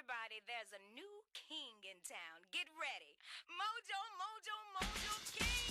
Everybody, there's a new king in town. Get ready. Mojo, Mojo, Mojo King,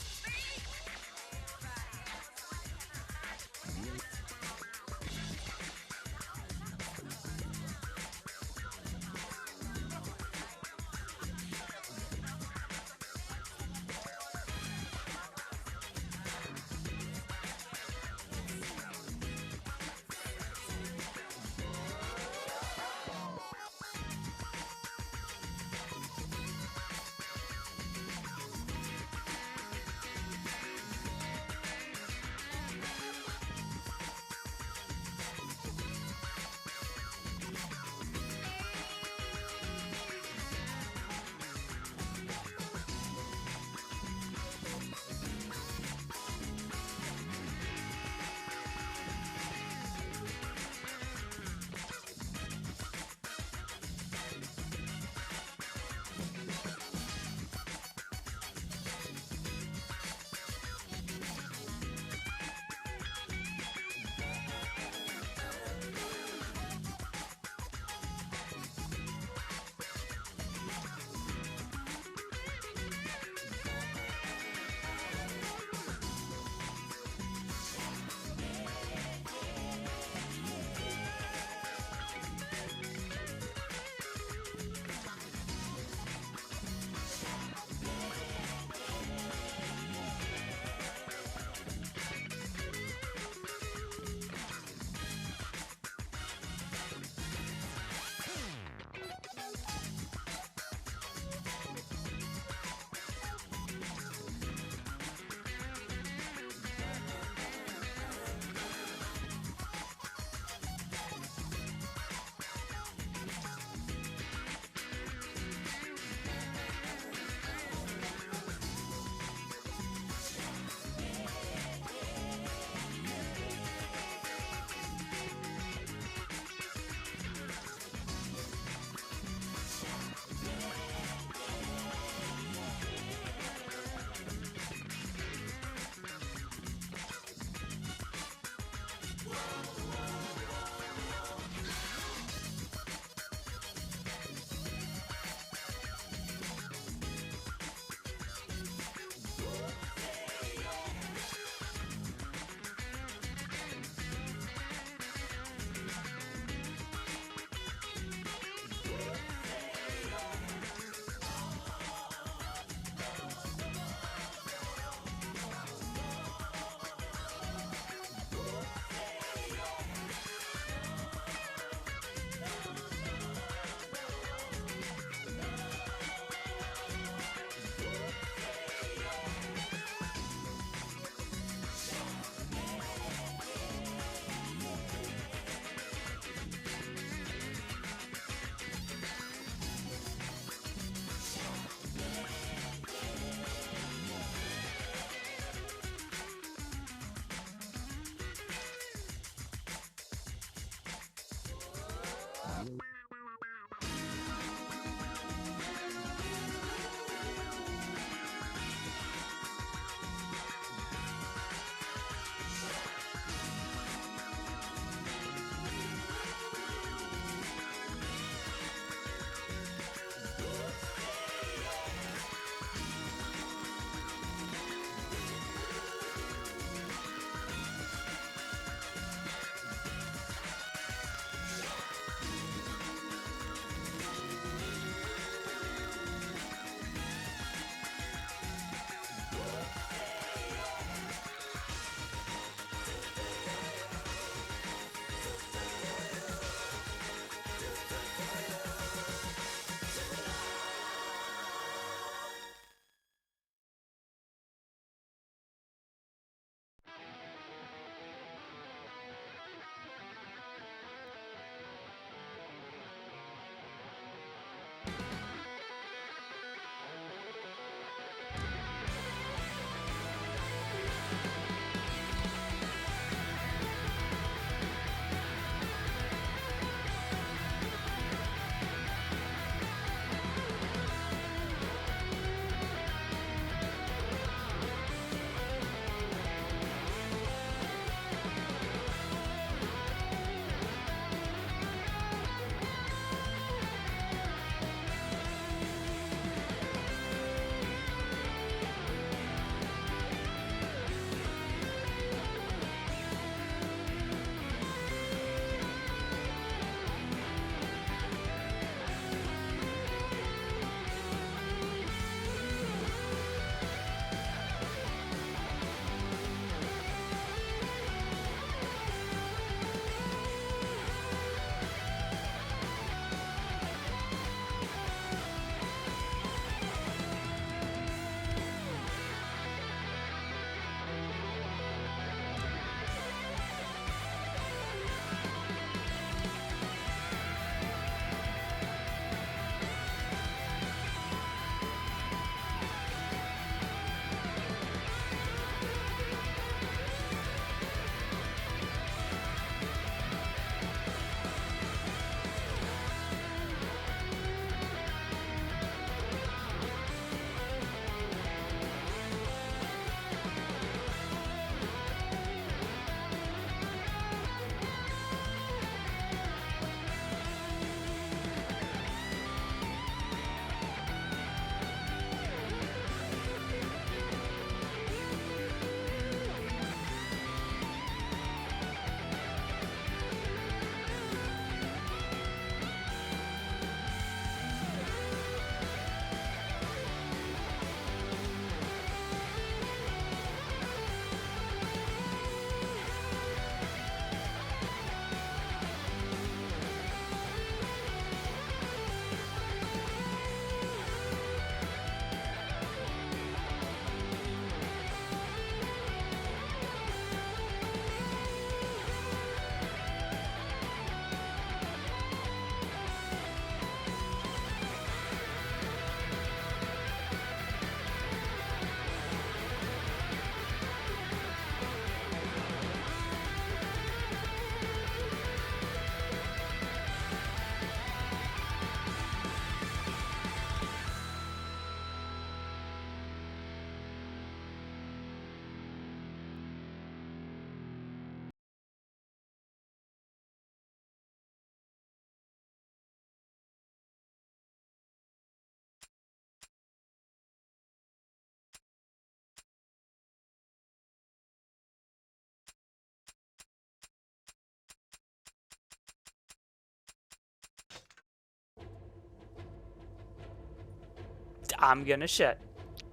I'm gonna shit.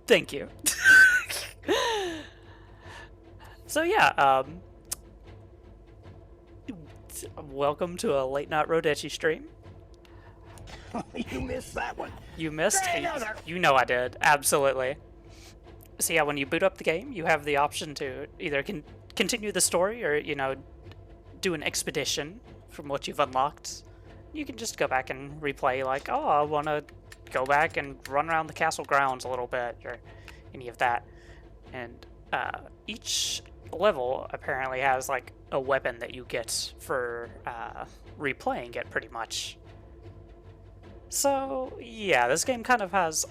Thank you. So yeah, welcome to a late night Rodechi stream. You missed that one. You missed? Try another. You know I did, absolutely. So yeah, when you boot up the game, you have the option to either continue the story or, you know, do an expedition from what you've unlocked. You can just go back and replay, like, oh, I want to go back and run around the castle grounds a little bit, or any of that. And each level apparently has like a weapon that you get for replaying it, pretty much. So yeah, this game kind of has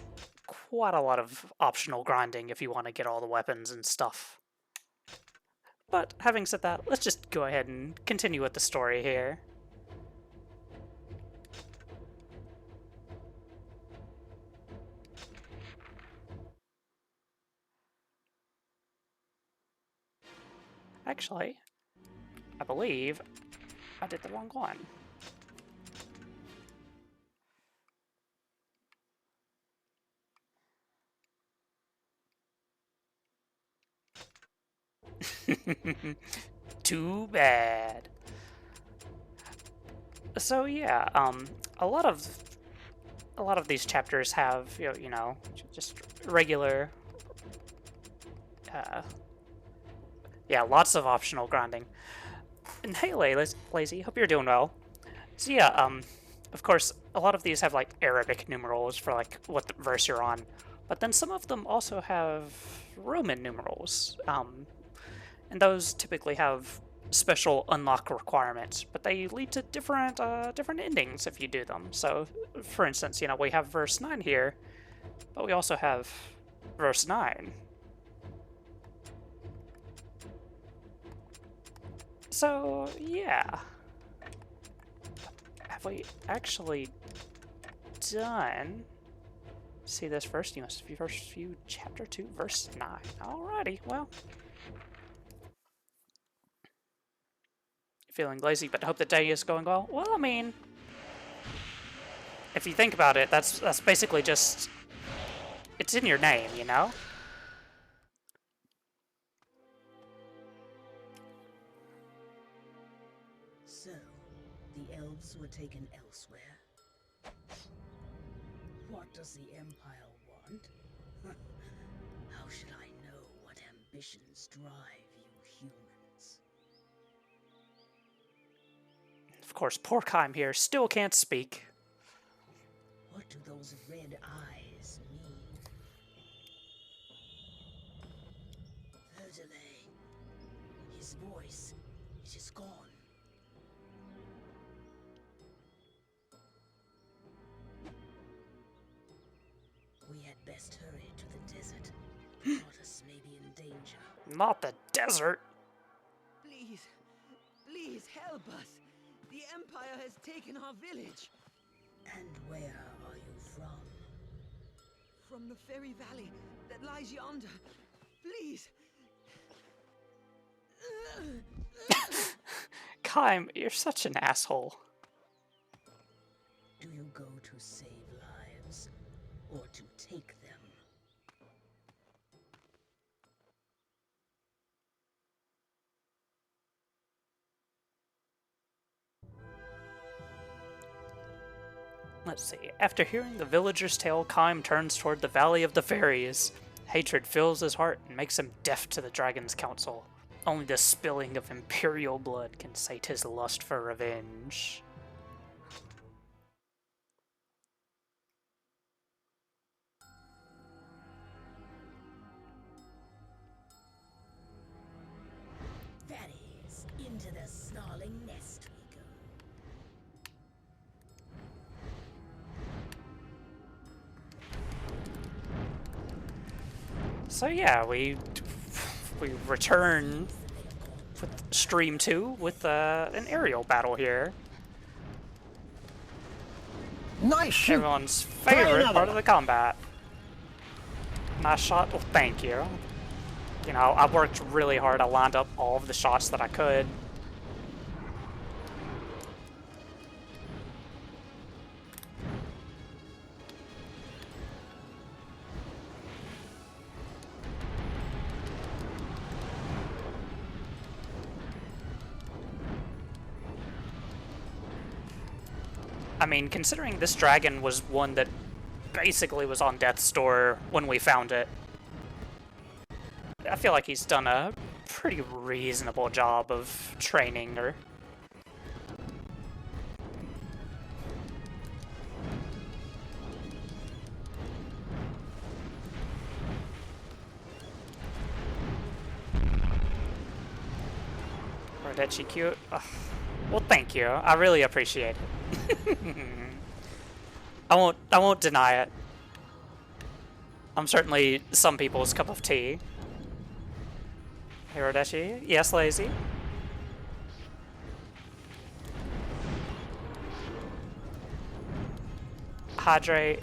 quite a lot of optional grinding if you want to get all the weapons and stuff. But having said that, let's just go ahead and continue with the story here. Actually, I believe I did the wrong one. Too bad. So yeah, a lot of these chapters have you know just regular, yeah, lots of optional grinding. And hey, Lazy, hope you're doing well. So yeah, of course, a lot of these have like Arabic numerals for like what verse you're on, but then some of them also have Roman numerals, and those typically have special unlock requirements, but they lead to different endings if you do them. So, for instance, you know, we have verse 9 here, but we also have verse 9. So, yeah. Have we actually done... See this first? You must first view chapter 2, verse 9. Alrighty, well... Feeling lazy, but hope the day is going well? Well, I mean... If you think about it, that's basically just... It's in your name, you know? So, the elves were taken elsewhere. What does the Empire want? How should I know what ambitions drive you humans? Of course, Porkheim here still can't speak. What do those red eyes mean? Verdelay. His voice, it is gone. We had best hurry to the desert. Artus may be in danger. Not the desert. Please, please help us. The Empire has taken our village. And where are you from? From the fairy valley that lies yonder. Please. Kaim, you're such an asshole. Do you go to save lives, or to take them? Let's see. After hearing the villager's tale, Kaim turns toward the Valley of the Fairies. Hatred fills his heart and makes him deaf to the Dragon's counsel. Only the spilling of Imperial blood can sate his lust for revenge. That is, into the snarling nest we go. So yeah, we return with Stream 2 with an aerial battle here. Nice shoot. Everyone's favorite part of the combat. Nice shot. Well, thank you. You know, I worked really hard. I lined up all of the shots that I could. I mean, considering this dragon was one that basically was on death's door when we found it, I feel like he's done a pretty reasonable job of training her. That she cute? Ugh. Well, thank you. I really appreciate it. I won't deny it. I'm certainly some people's cup of tea. Hirodeshi? Yes, Lazy? Hydrate.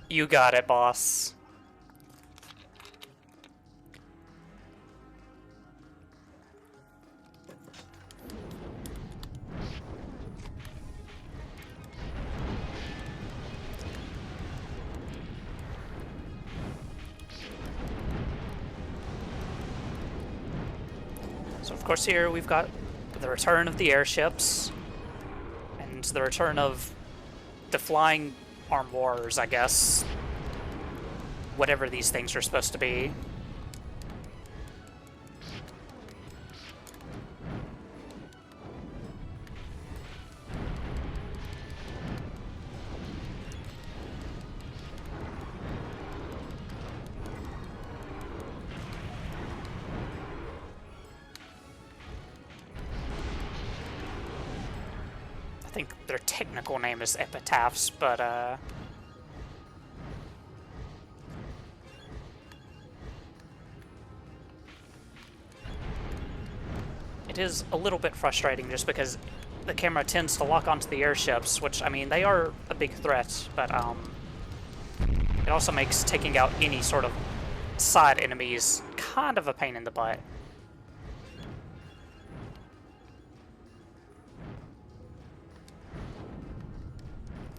You got it, boss. So of course here we've got the return of the airships and the return of the flying armors, I guess. Whatever these things are supposed to be. I think their technical name is epitaphs, but it is a little bit frustrating just because the camera tends to lock onto the airships, which, I mean, they are a big threat, but it also makes taking out any sort of side enemies kind of a pain in the butt.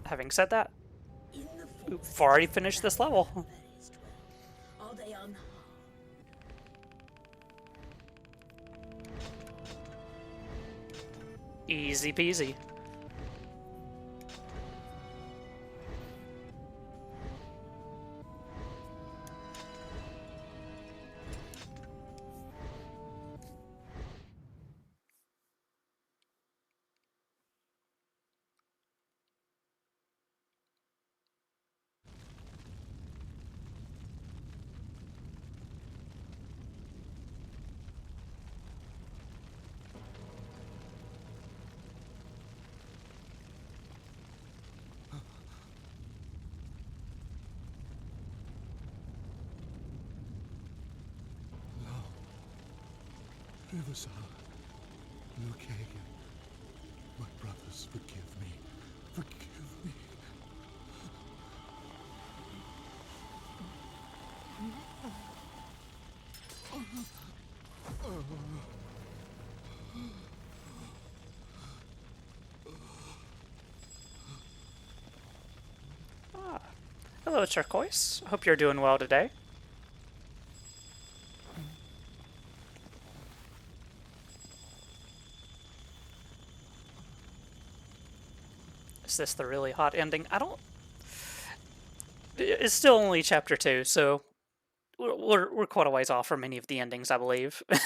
Having said that, we've already finished this level. Are they unharmed? Easy peasy. Riverside, Luke Hagen, my brothers, forgive me. Forgive me. Hello, Turquoise. Hope you're doing well today. Is this the really hot ending? I don't... It's still only chapter 2, so we're quite a ways off from any of the endings, I believe. What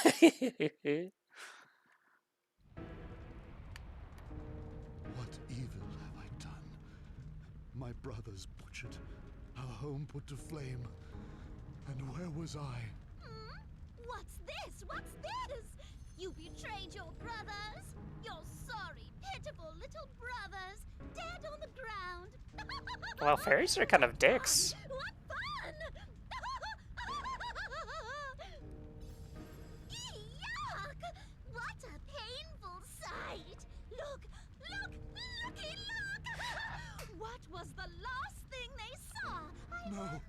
evil have I done? My brothers butchered, our home put to flame. And where was I? What's this? What's this? You betrayed your brothers? Your sorry, pitiful little brothers, dead on the ground. Well, fairies are kind of dicks. What fun! Yuck! What a painful sight! Look! Looky, look! What was the last thing they saw? I No. wonder.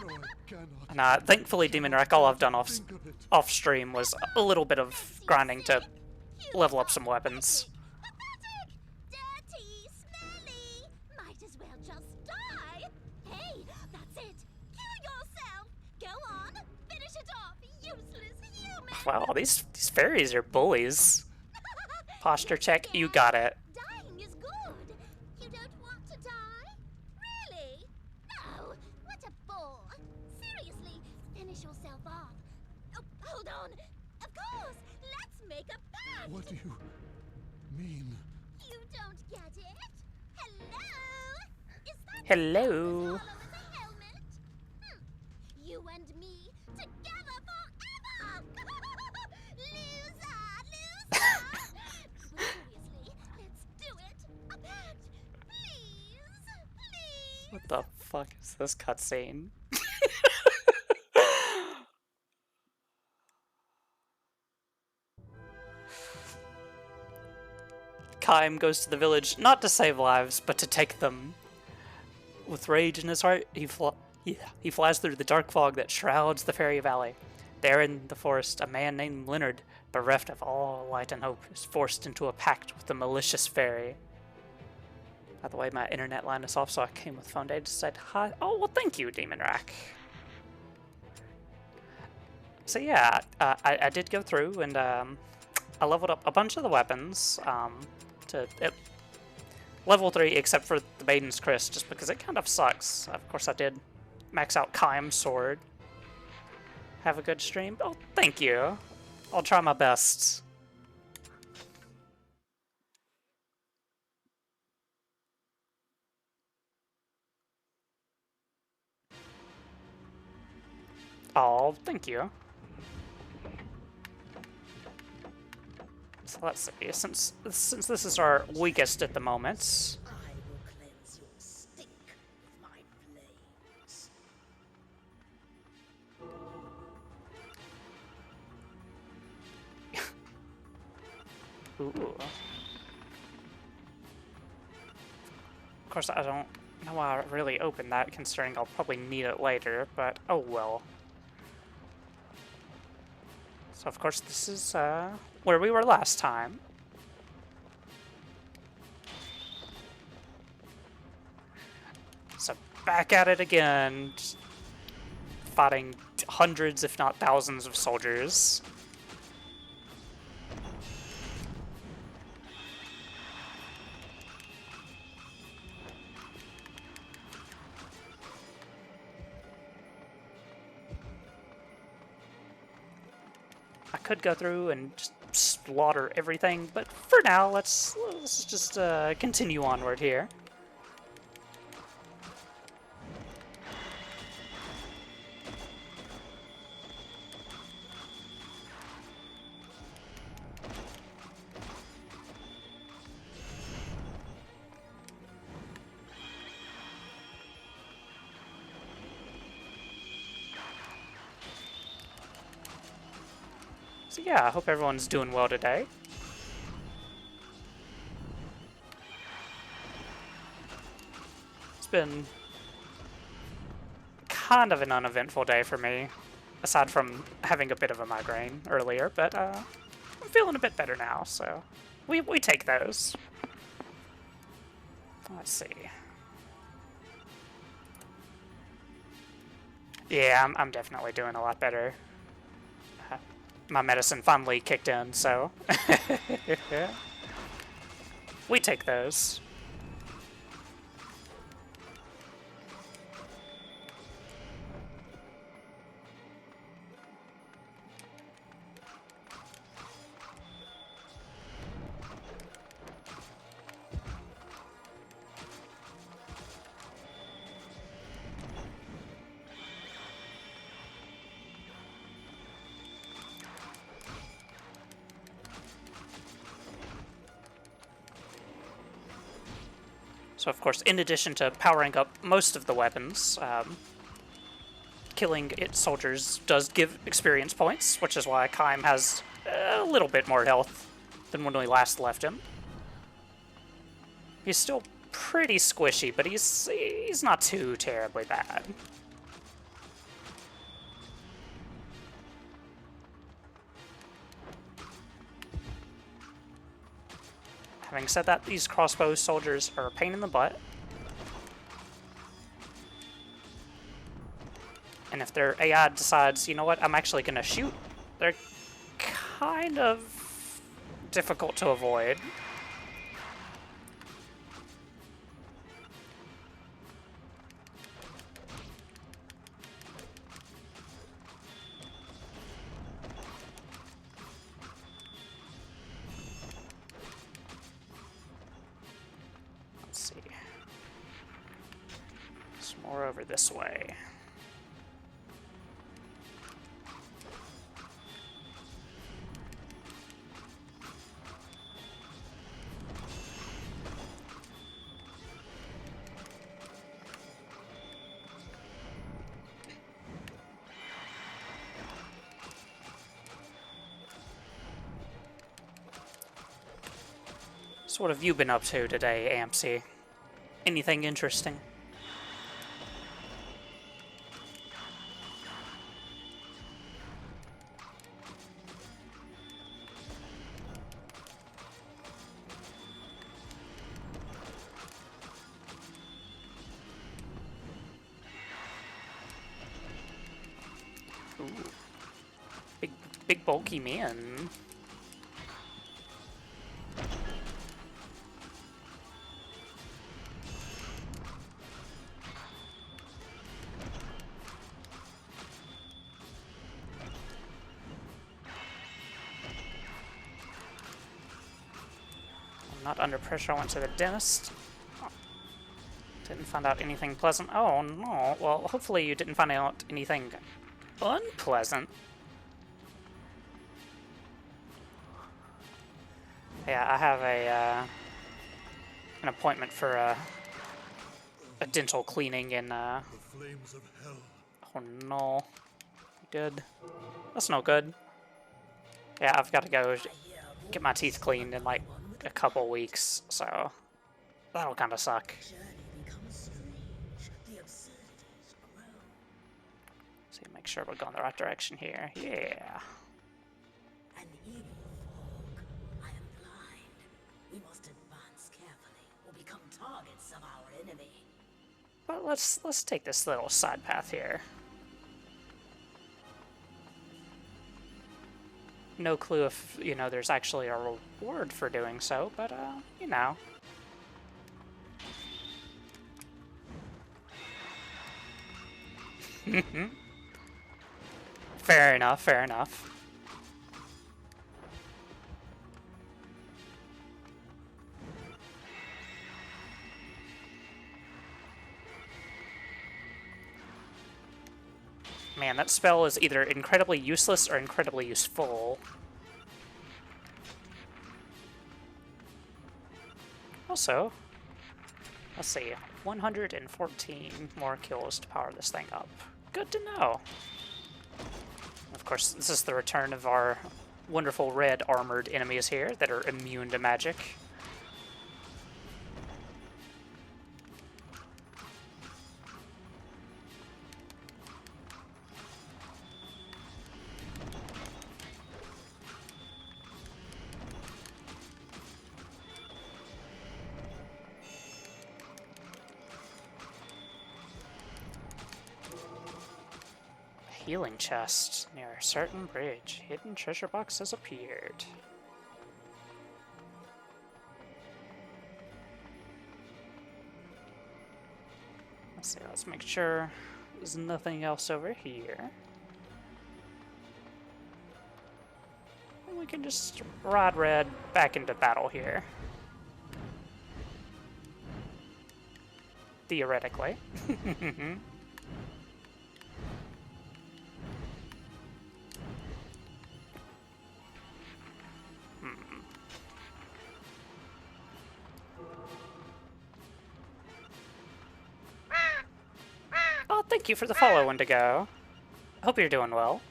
No, I cannot. Nah, thankfully, Demon Wreck, all I've done off stream was a little bit of grinding to level up some weapons. Pathetic! Dirty! Smelly! Might as well just die! Hey, that's it! Kill yourself! Go on! Finish it off, useless human! Wow, these fairies are bullies. Posture check, you got it. Dying is good! finish yourself off. Oh, hold on. Of course. Let's make a pact. What do you mean? You don't get it? Hello? Is that Hello. as hollow as a helmet? You and me together forever! Loser! Loser! Well, seriously, let's do it! A pact! Please! Please! What the fuck is this cutscene? Kaim goes to the village not to save lives, but to take them. With rage in his heart, he flies through the dark fog that shrouds the fairy valley. There in the forest, a man named Leonard, bereft of all light and hope, is forced into a pact with the malicious fairy. By the way, my internet line is off, so I came with phone data to say hi. Oh, well, thank you, Demon Rack. So yeah, I did go through and I leveled up a bunch of the weapons to level 3, except for the Maiden's Crest, just because it kind of sucks. Of course, I did max out Kaim's sword. Have a good stream. Oh, thank you. I'll try my best. Oh, thank you. So let's see, since this is our weakest at the moment. I will cleanse your stink with my flames. Ooh. Of course, I don't know why I really opened that, considering I'll probably need it later, but oh well. So of course this is where we were last time. So back at it again, just fighting hundreds if not thousands of soldiers. I could go through and just slaughter everything, but for now, let's just continue onward here. So yeah, I hope everyone's doing well today. It's been kind of an uneventful day for me, aside from having a bit of a migraine earlier, but I'm feeling a bit better now, so we take those. Let's see. Yeah, I'm definitely doing a lot better. My medicine finally kicked in, so we take those. So of course, in addition to powering up most of the weapons, killing its soldiers does give experience points, which is why Kaim has a little bit more health than when we last left him. He's still pretty squishy, but he's not too terribly bad. Having said that, these crossbow soldiers are a pain in the butt. And if their AI decides, you know what, I'm actually going to shoot, they're kind of difficult to avoid. There's more over this way. So what have you been up to today, Ampsy? Anything interesting? Ooh. Big bulky man. Not under pressure, I went to the dentist. Oh. Didn't find out anything pleasant. Oh no, well hopefully you didn't find out anything unpleasant. Yeah, I have an appointment for a dental cleaning in The flames of hell. oh no. Good. That's no good. Yeah, I've got to go get my teeth cleaned in like a couple weeks, so that'll kind of suck. Journey becomes strange. The absurdities grow. So make sure we're going the right direction here. Yeah. An evil fog. I am blind. We must advance carefully or become targets of our enemy. But let's take this little side path here. No clue if, you know, there's actually a reward for doing so, but, you know. Fair enough, fair enough. Man, that spell is either incredibly useless or incredibly useful. Also, let's see, 114 more kills to power this thing up. Good to know. Of course, this is the return of our wonderful red armored enemies here that are immune to magic. Healing chest near a certain bridge. Hidden treasure box has appeared. Let's see, let's make sure there's nothing else over here. And we can just ride red back into battle here. Theoretically. Oh, thank you for the follow, Wendigo. Hope you're doing well.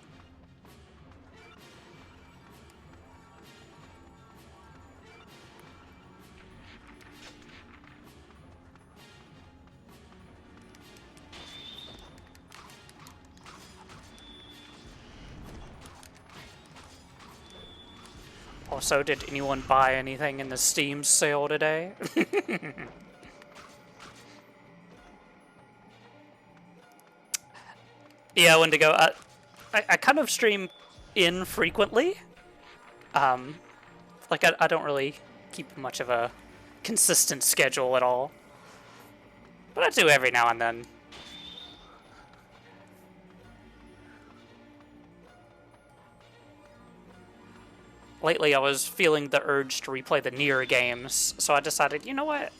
Also, did anyone buy anything in the Steam sale today? Yeah, Wendigo, I kind of stream infrequently. Like, I don't really keep much of a consistent schedule at all. But I do every now and then. Lately, I was feeling the urge to replay the Nier games, so I decided, you know what?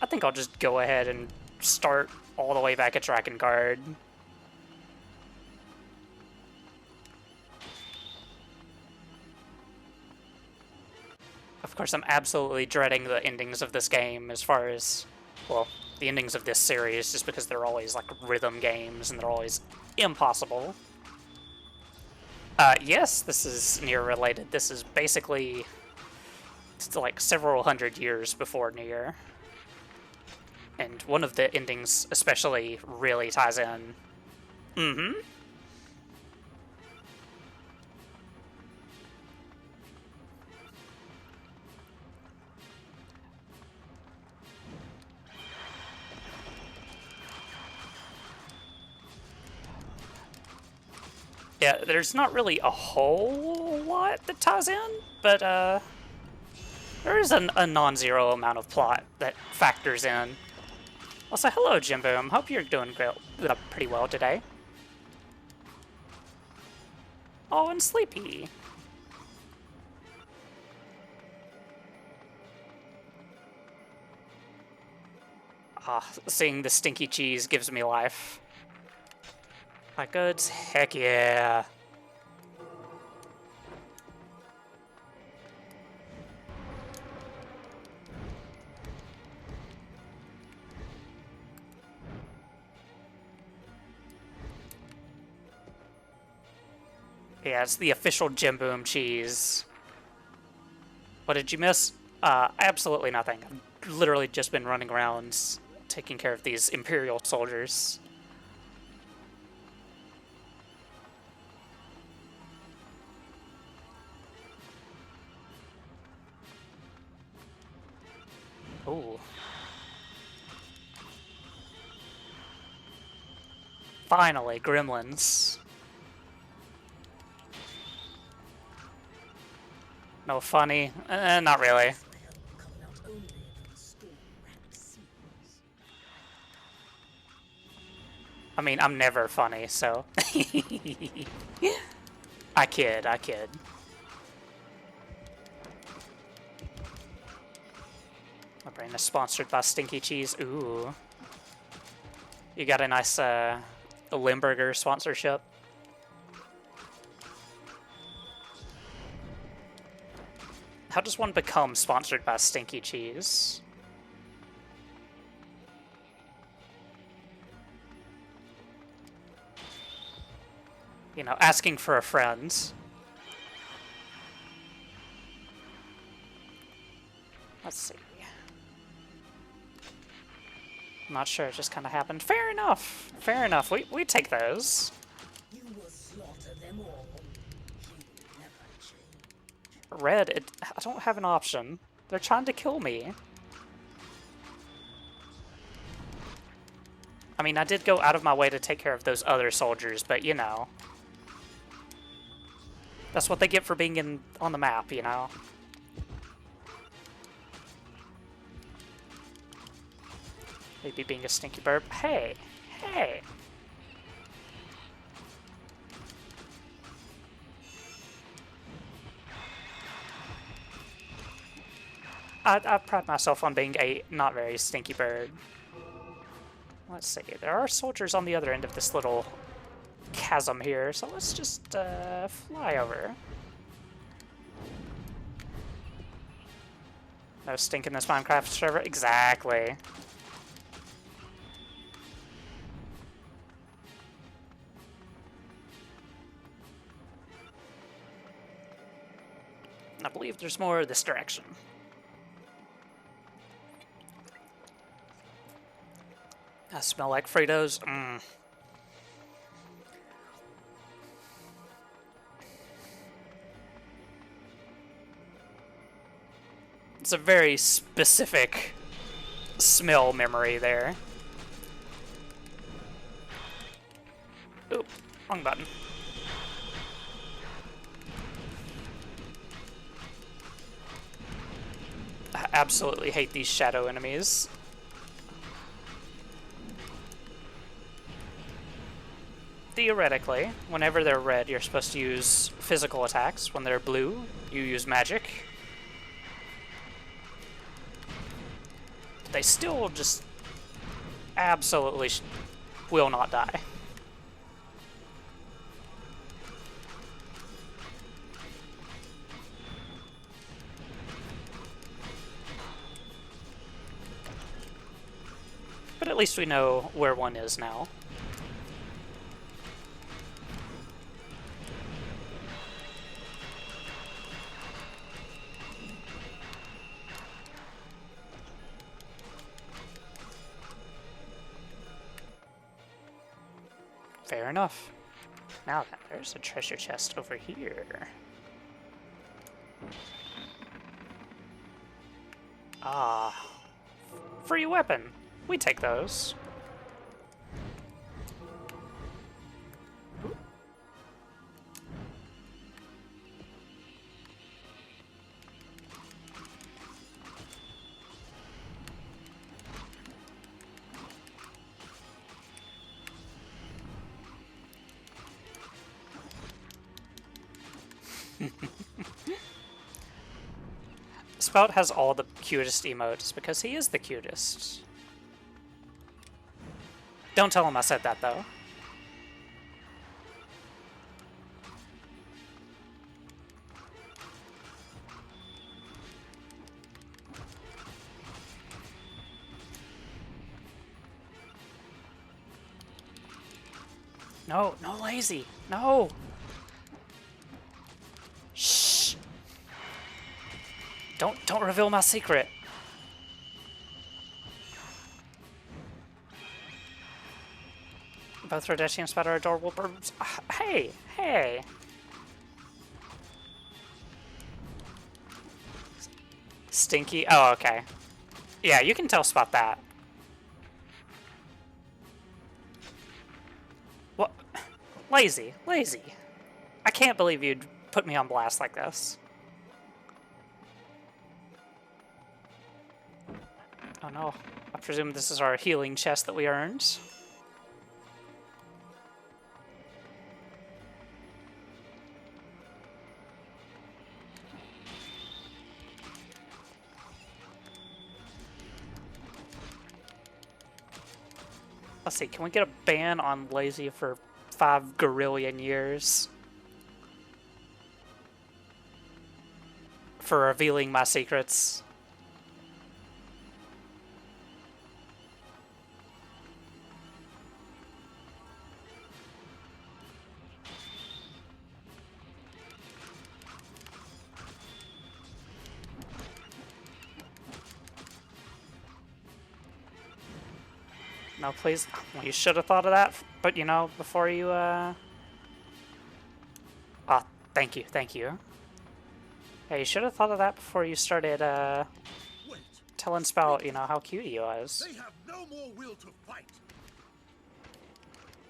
I think I'll just go ahead and start all the way back at Drakengard. Of course, I'm absolutely dreading the endings of this game as far as, well, the endings of this series, just because they're always, like, rhythm games, and they're always impossible. Yes, this is Nier related. This is basically, it's like several hundred years before Nier. And one of the endings especially really ties in. Mm-hmm. Yeah, there's not really a whole lot that ties in, but there is a non-zero amount of plot that factors in. Also, hello, Jim Boom. Hope you're doing pretty well today. Oh, and sleepy. Ah, seeing the stinky cheese gives me life. My goods, heck yeah. Yeah, it's the official Jim Boom cheese. What did you miss? Absolutely nothing. I've literally just been running around taking care of these Imperial soldiers. Ooh. Finally, gremlins. No funny? Not really. I mean, I'm never funny, so... I kid. My brain is sponsored by Stinky Cheese. Ooh. You got a nice, Limburger sponsorship? How does one become sponsored by Stinky Cheese? You know, asking for a friend. Let's see. I'm not sure, it just kind of happened. Fair enough. Fair enough. We take those. You will slaughter them all. You will never change. Red, I don't have an option. They're trying to kill me. I mean, I did go out of my way to take care of those other soldiers, but you know. That's what they get for being on the map, you know? Maybe being a stinky burp. Hey! Hey! I pride myself on being a not very stinky bird. Let's see, there are soldiers on the other end of this little chasm here, so let's just fly over. No stink in this Minecraft server? Exactly. I believe there's more this direction. I smell like Fritos. It's a very specific smell memory there. Oop, wrong button. I absolutely hate these shadow enemies. Theoretically, whenever they're red, you're supposed to use physical attacks. When they're blue, you use magic. They still just absolutely will not die. But at least we know where one is now. Fair enough. Now then, there's a treasure chest over here. Ah. Free weapon. We take those. Spout has all the cutest emotes because he is the cutest. Don't tell him I said that, though. No, no lazy. No. Shh. Don't reveal my secret. Both Rodeshi and Spout are adorable birds. Hey, hey. Stinky. Oh, okay. Yeah, you can tell Spout that. What? Lazy, lazy. I can't believe you'd put me on blast like this. Oh no. I presume this is our healing chest that we earned. Let's see, can we get a ban on lazy for 5 gorillion years? For revealing my secrets. No, please. Well, you should have thought of that, but you know, before you, Oh, thank you, thank you. Yeah, you should have thought of that before you started, telling Spout, you know, how cute he was. They have no more will to fight.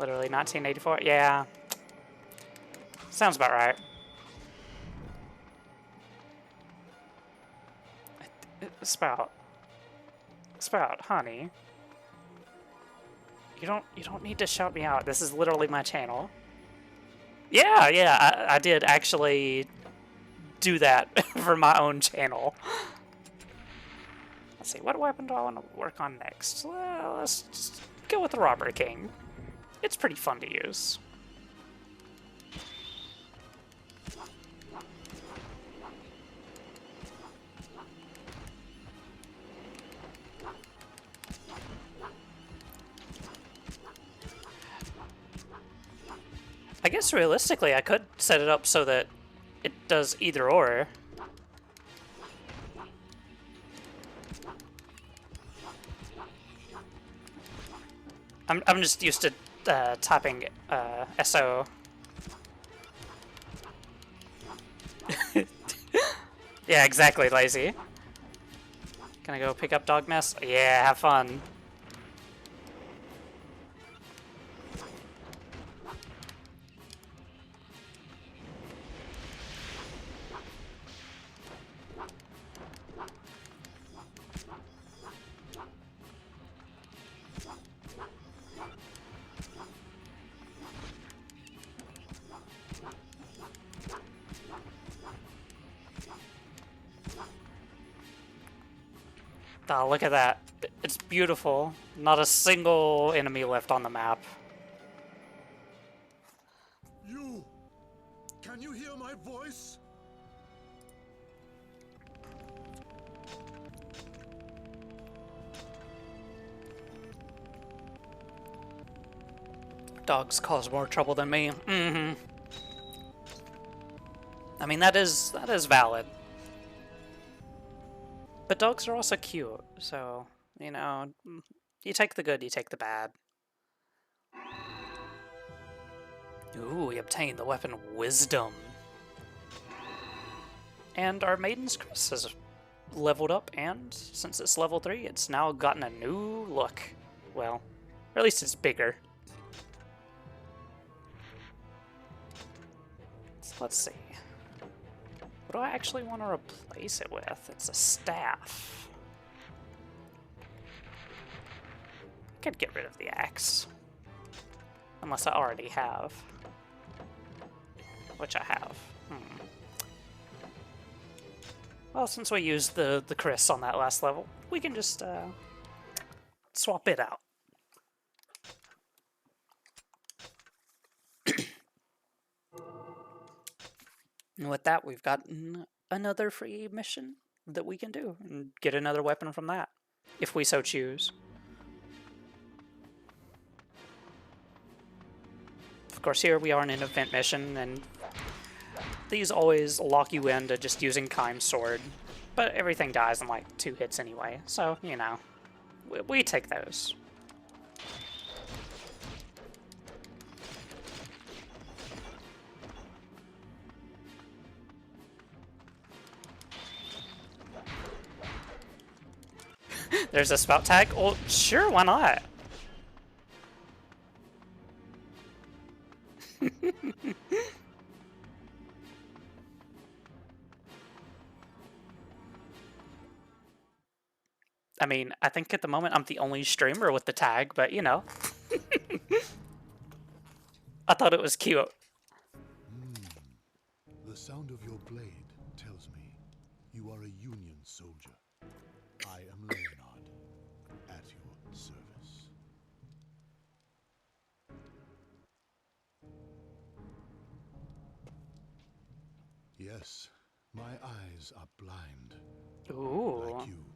Literally 1984? Yeah. Sounds about right. Spout. Spout, honey. You don't need to shout me out. This is literally my channel. Yeah, I did actually do that for my own channel. Let's see, what weapon do I want to work on next? Well, let's just go with the Robber King. It's pretty fun to use. I guess realistically I could set it up so that it does either or. I'm just used to typing SO. Yeah, exactly, lazy. Can I go pick up dog mess? Yeah, have fun. Oh, look at that. It's beautiful. Not a single enemy left on the map. You! Can you hear my voice? Dogs cause more trouble than me. I mean, that is valid. But dogs are also cute, so, you know, you take the good, you take the bad. Ooh, we obtained the weapon Wisdom. And our Maiden's Crest has leveled up, and since it's level 3, it's now gotten a new look. Well, or at least it's bigger. So let's see. What do I actually want to replace it with? It's a staff. I could get rid of the axe. Unless I already have. Which I have. Well, since we used the Chris on that last level, we can just swap it out. And with that, we've gotten another free mission that we can do and get another weapon from that, if we so choose. Of course, here we are in an event mission, and these always lock you into just using Kaim's sword, but everything dies in like 2 hits anyway, so, you know, we take those. There's a spout tag? Well, sure, why not? I mean, I think at the moment I'm the only streamer with the tag, but you know. I thought it was cute. The sound of your blade tells me you are a Union soldier. I am Leonard, at your service. Yes, my eyes are blind. Ooh. Like you,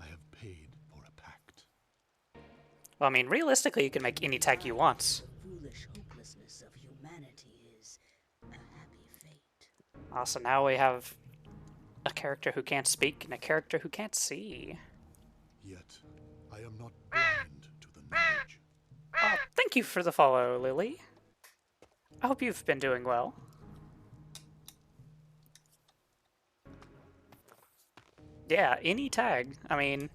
I have paid for a pact. Well, I mean, realistically, you can make any tag you want. The foolish hopelessness of humanity is a happy fate. Also, now we have a character who can't speak and a character who can't see. Yet, I am not blind to the knowledge. Oh, thank you for the follow, Lily. I hope you've been doing well. Yeah, any tag. I mean,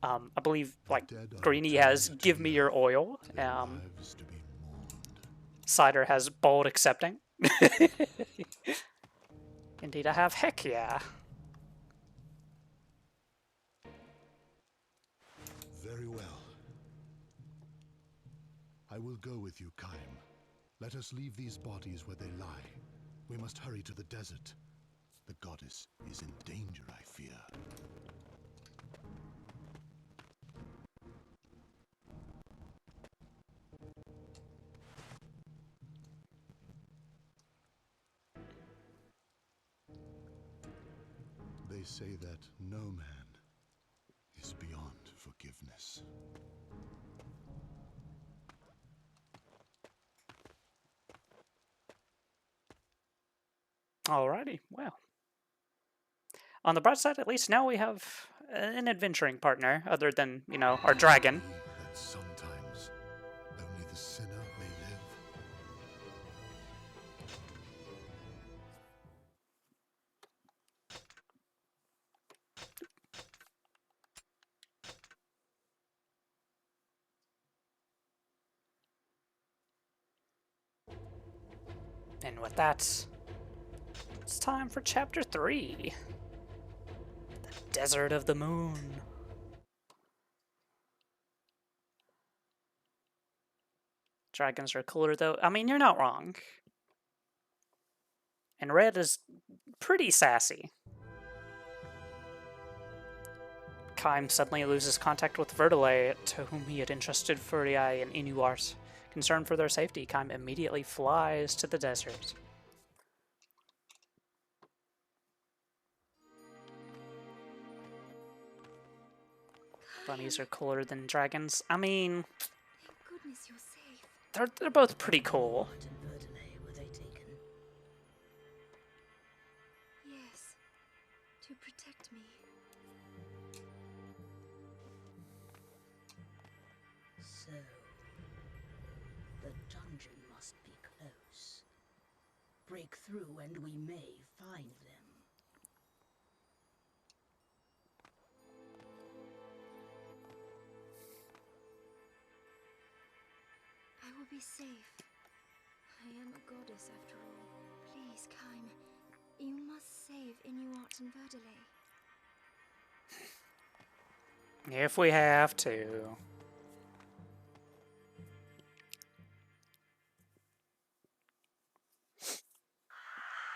I believe, like, Greenie has Give Me Your Oil. Lives to be mourned. Cider has Bold Accepting. Indeed, I have Heck Yeah. Very well. I will go with you, Kaim. Let us leave these bodies where they lie. We must hurry to the desert. The goddess is in danger, I fear. They say that no man is beyond forgiveness. Alrighty, well. On the bright side, at least now we have an adventuring partner, other than, you know, our dragon. That sometimes only the sinner may live. And with that, it's time for Chapter 3. The Desert of the Moon. Dragons are cooler, though. I mean, you're not wrong. And red is pretty sassy. Kaim suddenly loses contact with Vertile, to whom he had entrusted Furiae and Inuart. Concerned for their safety, Kaim immediately flies to the desert. Bunnies are cooler than dragons. I mean, Thank goodness you're safe. they're both pretty cool. What in Verdale were they taken? Yes, to protect me. So, the dungeon must be close. Break through and we may find them. I will be safe. I am a goddess after all. Please, Kaim, you must save Inuart and Verdale. If we have to.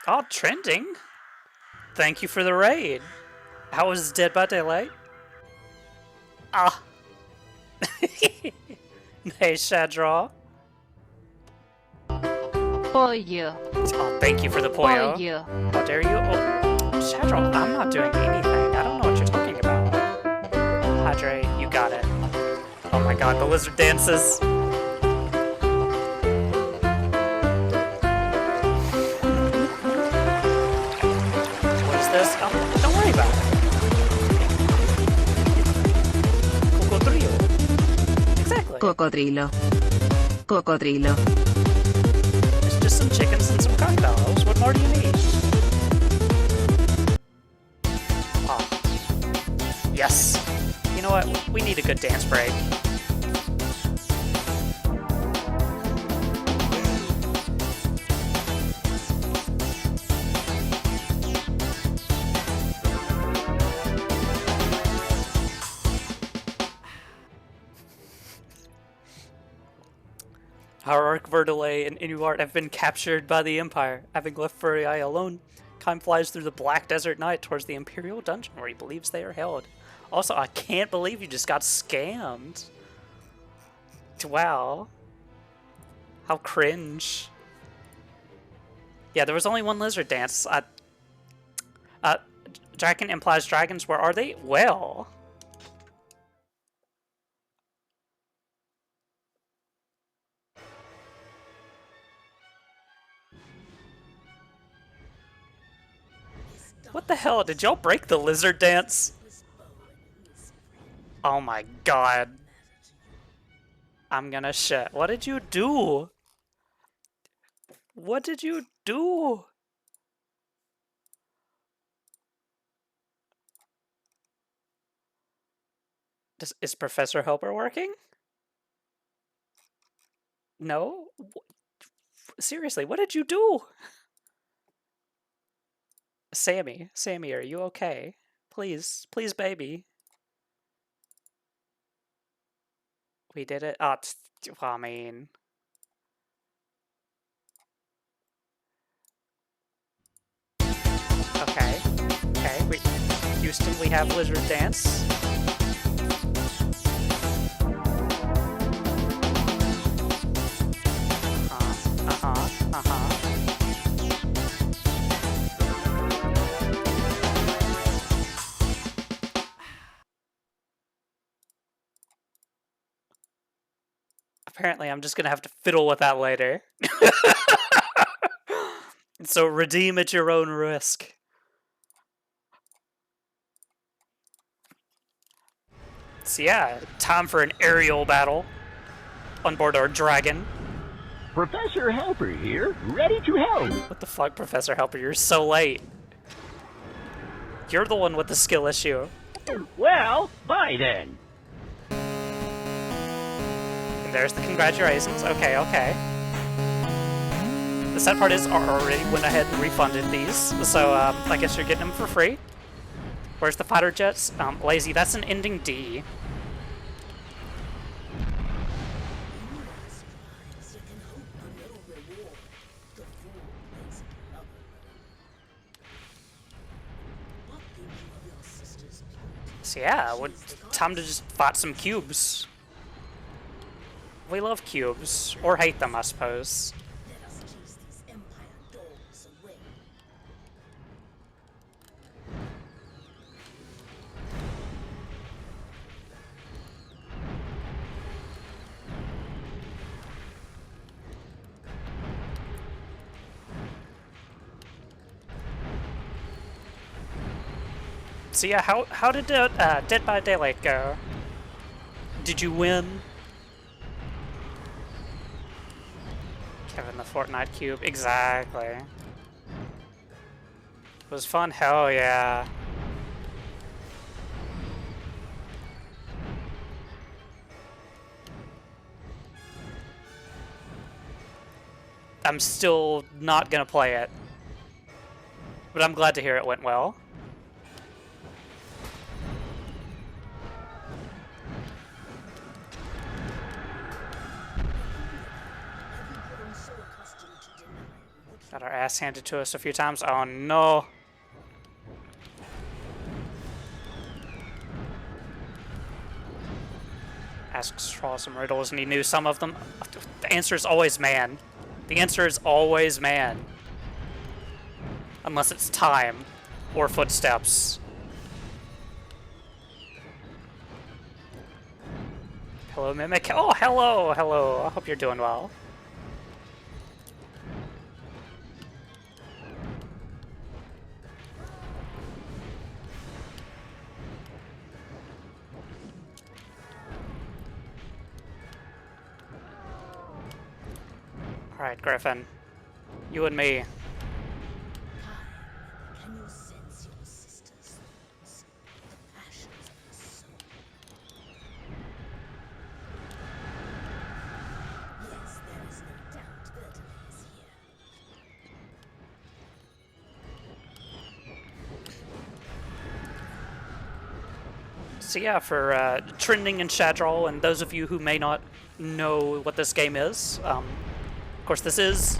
Oh, trending. Thank you for the raid. How was Dead by Daylight? Ah. Hey, Shadraw. Pollo. Oh, thank you for the Poyo. Pollo. How dare you? Oh, Shadraw, I'm not doing anything. I don't know what you're talking about. Padre, you got it. Oh my god, the lizard dances. What is this? Oh, don't worry about it. Cocodrillo. Exactly. Cocodrilo. Cocodrilo. It's just some chickens and some crocodiles. What more do you need? Oh. Yes. You know what? We need a good dance break. Harark, Verdale, and Inuart have been captured by the Empire. Having left Furiae alone, Kaim flies through the black desert night towards the Imperial dungeon where he believes they are held. Also, I can't believe you just got scammed. Wow. How cringe. Yeah, there was only one lizard dance. Draken implies dragons. Where are they? Well. What the hell? Did y'all break the lizard dance? Oh my god. I'm gonna shit. What did you do? What did you do? Is Professor Helper working? No? Seriously, what did you do? Sammy, are you okay? Please, please, baby. We did it. Oh, I mean. Okay. Okay. Houston, we have lizard dance. Apparently, I'm just gonna have to fiddle with that later. So redeem at your own risk. So yeah, time for an aerial battle on board our dragon. Professor Helper here, ready to help. What the fuck, Professor Helper? You're so late. You're the one with the skill issue. Well, bye then. And there's the congratulations. Okay, okay. The sad part is I already went ahead and refunded these, so I guess you're getting them for free. Where's the fighter jets? Lazy, that's an ending D. So yeah, time to just fight some cubes. We love cubes, or hate them, I suppose. Let us chase these Empire dogs away. So yeah, how did Dead by Daylight go? Did you win? Kevin the Fortnite Cube, exactly. It was fun, hell yeah. I'm still not gonna play it, but I'm glad to hear it went well. Got our ass handed to us a few times. Oh no. Asks Straw some riddles and he knew some of them. The answer is always man. The answer is always man. Unless it's time or footsteps. Hello, Mimic. Oh, hello, hello. I hope you're doing well. Alright, Griffin. You and me. Can you sense your sister's thoughts? The passions of the soul? Yes, there is no doubt Verdale is here. So yeah, for trending and Shadral, and those of you who may not know what this game is, of course this is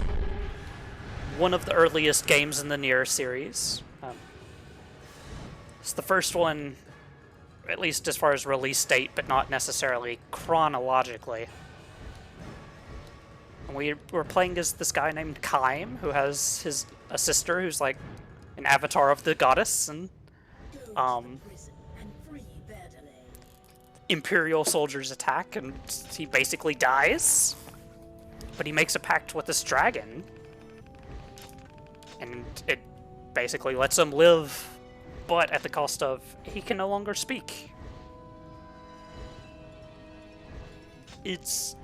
one of the earliest games in the Nier series. It's the first one, at least as far as release date, but not necessarily chronologically. And we were playing as this guy named Kaim, who has a sister who's like an avatar of the goddess, and Imperial soldiers attack, and he basically dies. But he makes a pact with this dragon, and it basically lets him live, but at the cost of he can no longer speak. It's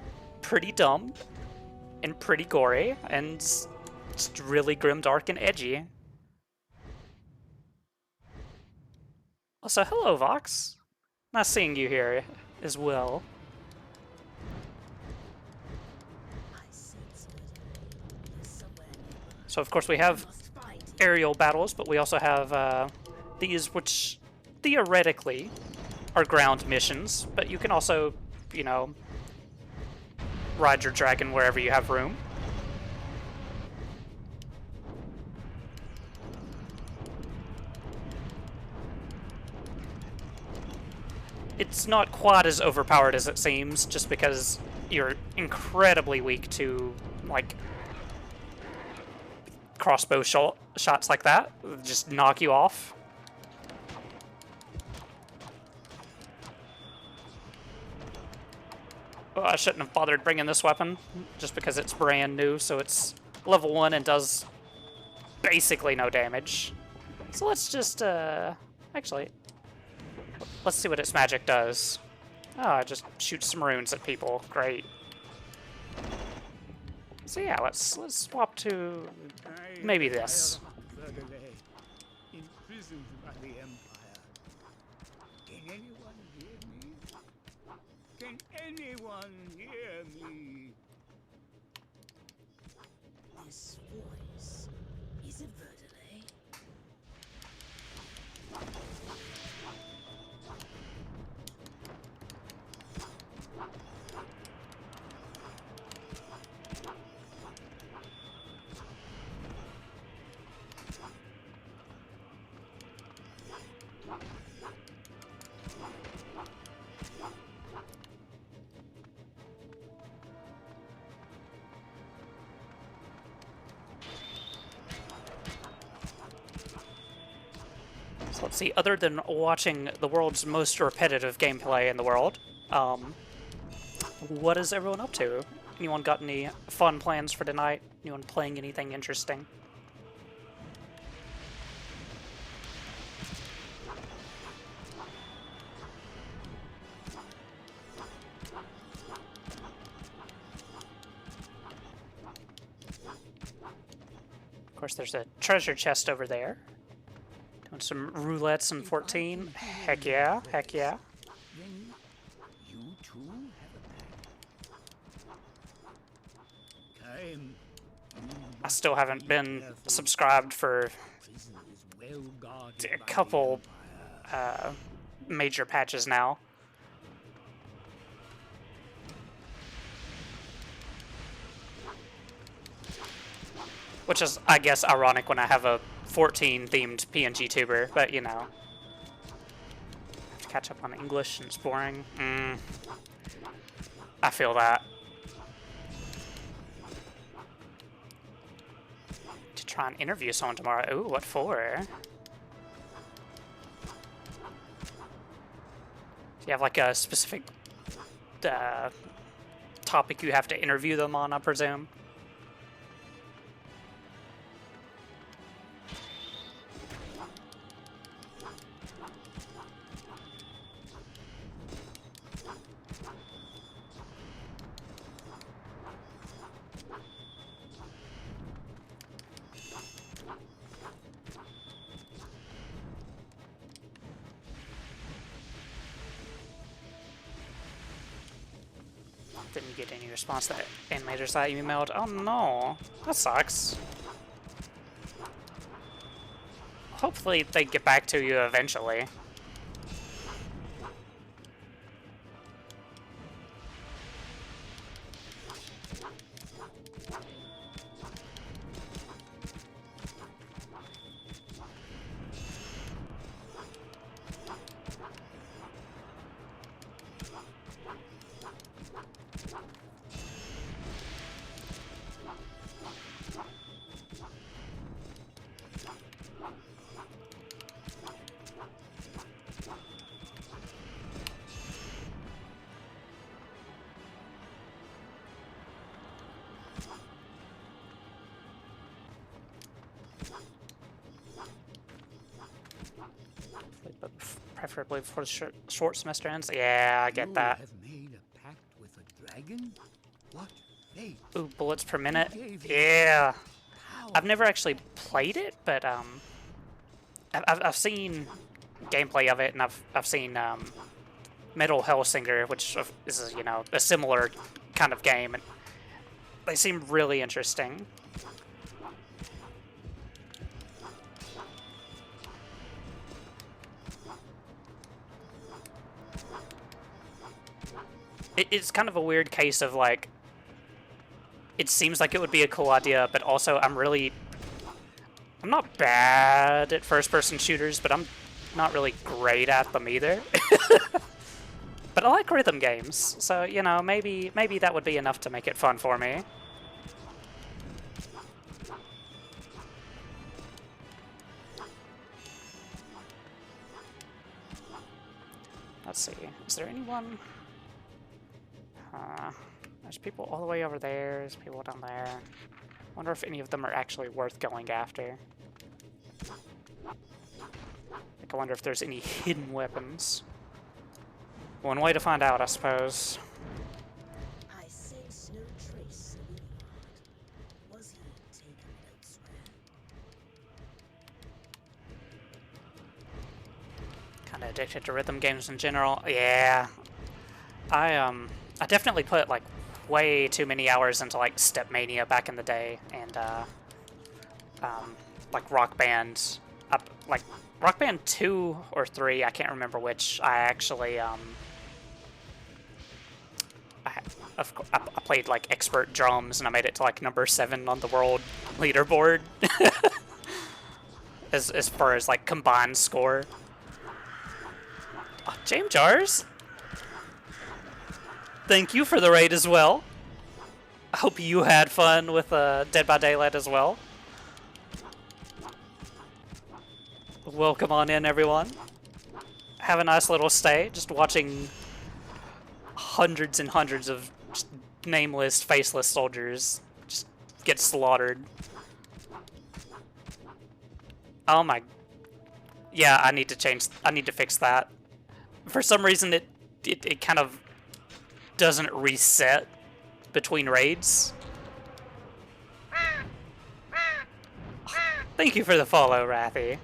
pretty dumb, and pretty gory, and just really grimdark and edgy. Also, hello, Vox. Nice seeing you here as well. So of course we have aerial battles, but we also have these, which theoretically are ground missions, but you can also, you know, ride your dragon wherever you have room. It's not quite as overpowered as it seems, just because you're incredibly weak to, like, crossbow shots like that. Just knock you off. Oh, I shouldn't have bothered bringing this weapon, just because it's brand new, so it's level 1 and does basically no damage. So let's just, actually, let's see what its magic does. Oh, it just shoots some runes at people. Great. So yeah, let's swap to maybe this. Imprisoned by the Empire. Can anyone hear me? Can anyone hear me? This voice, is it Verdale? So let's see, other than watching the world's most repetitive gameplay in the world, what is everyone up to? Anyone got any fun plans for tonight? Anyone playing anything interesting? Of course, there's a treasure chest over there. Doing some roulettes in 14. Heck yeah, heck yeah. Then you too have a pack. Time. I still haven't been subscribed for Prison is well guarded a by couple the Empire. major patches now. Which is, I guess, ironic when I have a 14-themed PNG tuber, but you know. Have to catch up on English and it's boring. I feel that. To try and interview someone tomorrow. Ooh, what for? Do you have like a specific topic you have to interview them on, I presume? Didn't get any response to that animator site you emailed. Oh no, that sucks. Hopefully they get back to you eventually. But preferably before the short semester ends. Yeah, I get that. You have made a pact with a dragon? What fate? Ooh, bullets per minute. Gave you Yeah. power. I've never actually played it, but I've seen gameplay of it, and I've seen Metal Hellsinger, which is, you know, a similar kind of game, and they seem really interesting. It's kind of a weird case of, like, it seems like it would be a cool idea, but also I'm not bad at first-person shooters, but I'm not really great at them either. But I like rhythm games, so, you know, maybe that would be enough to make it fun for me. Let's see, is there anyone? There's people all the way over there, there's people down there. Wonder if any of them are actually worth going after. Like, I wonder if there's any hidden weapons. One way to find out, I suppose. I sense no trace of Grimdark. Was he taken elsewhere? Kinda addicted to rhythm games in general. Yeah. I definitely put, like, way too many hours into, like, Step Mania back in the day, and, like, Rock Band. Like, Rock Band 2 or 3, I can't remember which, I actually, I played, like, expert drums, and I made it to, like, number 7 on the world leaderboard. as far as, like, combined score. Oh, James Jars? Thank you for the raid as well. I hope you had fun with Dead by Daylight as well. Welcome on in, everyone. Have a nice little stay, just watching hundreds and hundreds of just nameless, faceless soldiers just get slaughtered. Oh my... Yeah, I need to fix that. For some reason, it kind of doesn't reset between raids. Thank you for the follow, Rathy.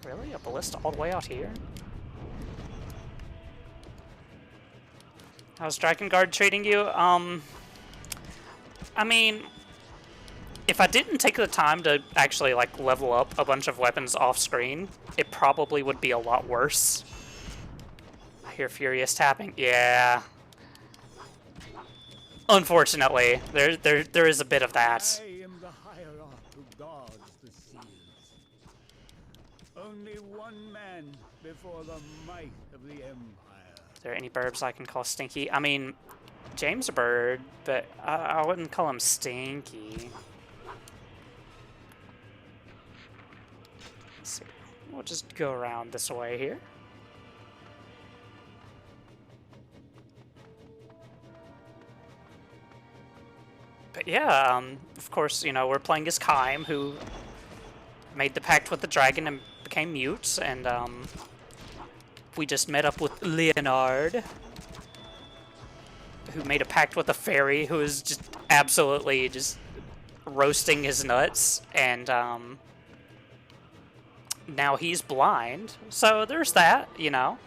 Really? A ballista all the way out here? How's Drakengard treating you? I mean, if I didn't take the time to actually, like, level up a bunch of weapons off-screen, it probably would be a lot worse. I hear furious tapping. Yeah. Unfortunately, there is a bit of that. I am the hierarch who guards the seals. Only one man before the might of the Empire. Is there any burbs I can call stinky? I mean, James a bird, but I wouldn't call him stinky. Let's see. We'll just go around this way here. But yeah, of course, you know, we're playing as Kaim, who made the pact with the dragon and became mute, and we just met up with Leonard, who made a pact with a fairy who is just absolutely just roasting his nuts, and now he's blind. So there's that, you know.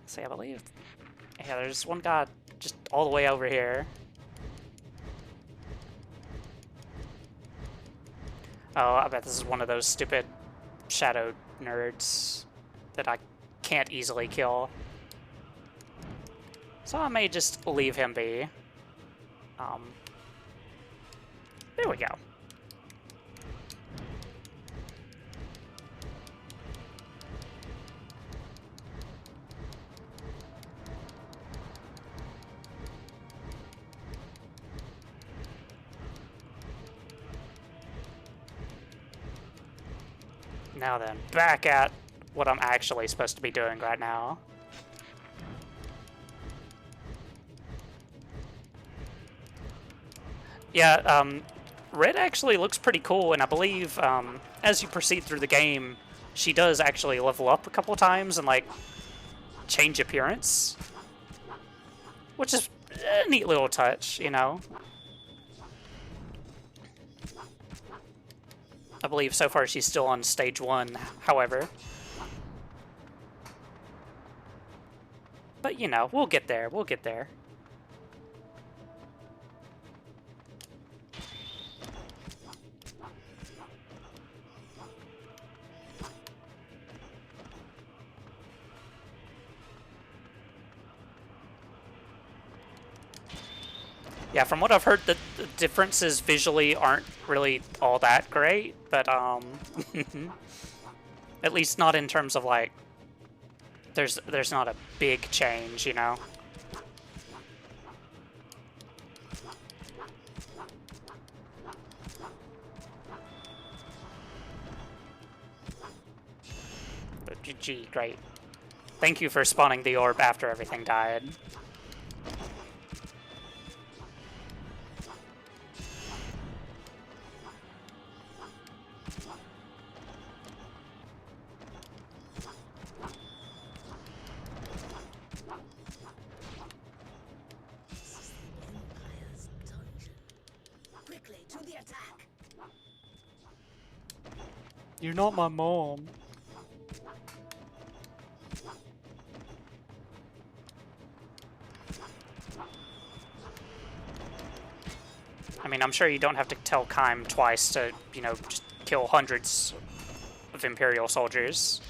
See, I believe... Yeah, there's one guy just all the way over here. Oh, I bet this is one of those stupid shadow nerds that I can't easily kill. So I may just leave him be. There we go. Now then, back at what I'm actually supposed to be doing right now. Yeah, Red actually looks pretty cool, and I believe as you proceed through the game, she does actually level up a couple of times and, like, change appearance. Which is a neat little touch, you know? I believe so far she's still on stage 1, however. But, you know, we'll get there, we'll get there. Yeah, from what I've heard, the differences visually aren't really all that great, but at least not in terms of, like, there's not a big change, you know. But GG, great. Thank you for spawning the orb after everything died. You're not my mom. I mean, I'm sure you don't have to tell Kime twice to, you know, just kill hundreds of Imperial soldiers.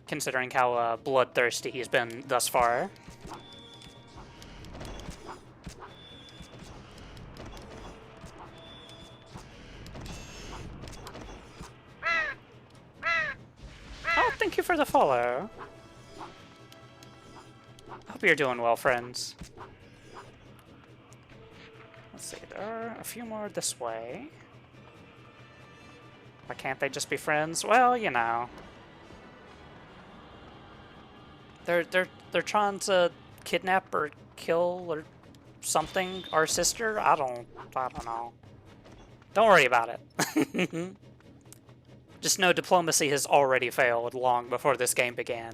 Considering how bloodthirsty he's been thus far. Oh, thank you for the follow. Hope you're doing well, friends. Let's see, there are a few more this way. Why can't they just be friends? Well, you know. They're trying to kidnap or kill or something our sister? I don't know. Don't worry about it. Just know diplomacy has already failed long before this game began.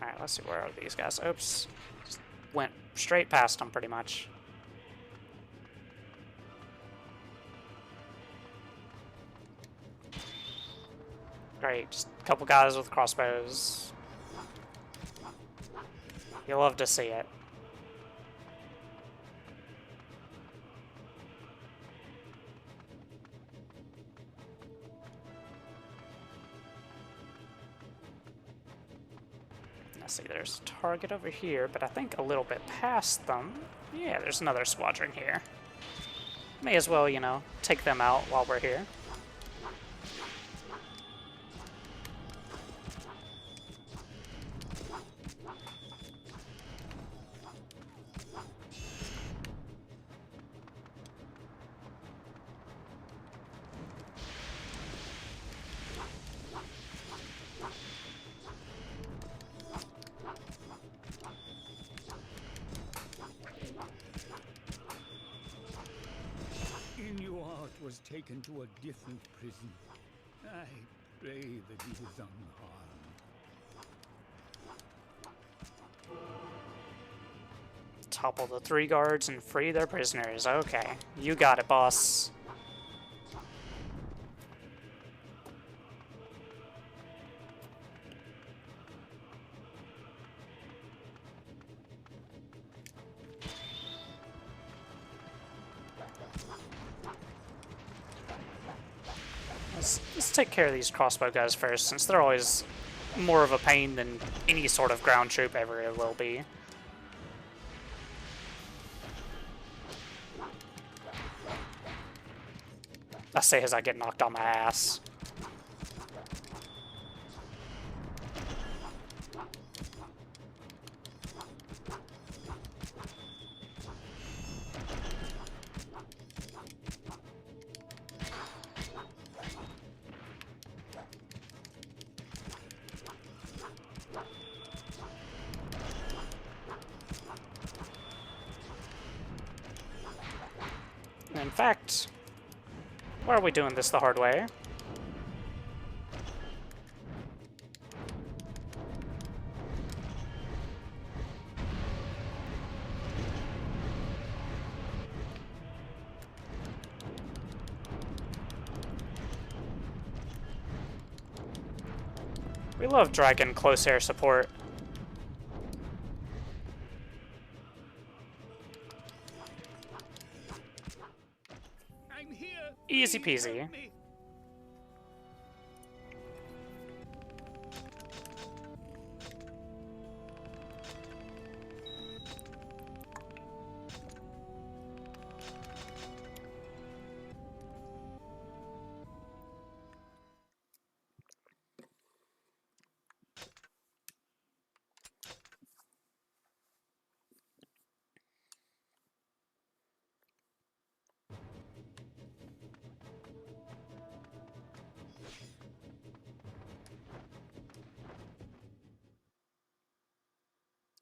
Alright, let's see, where are these guys? Oops. Just went straight past them, pretty much. Great, just a couple guys with crossbows. You love to see it. Let's see, there's a target over here, but I think a little bit past them. Yeah, there's another squadron here. May as well, you know, take them out while we're here. Was taken to a different prison. I pray that he was unharmed. Topple the 3 guards and free their prisoners. Okay, you got it, boss. Let's take care of these crossbow guys first, since they're always more of a pain than any sort of ground troop ever will be. I say as I get knocked on my ass. In fact, why are we doing this the hard way? We love Dragon close air support. Easy peasy.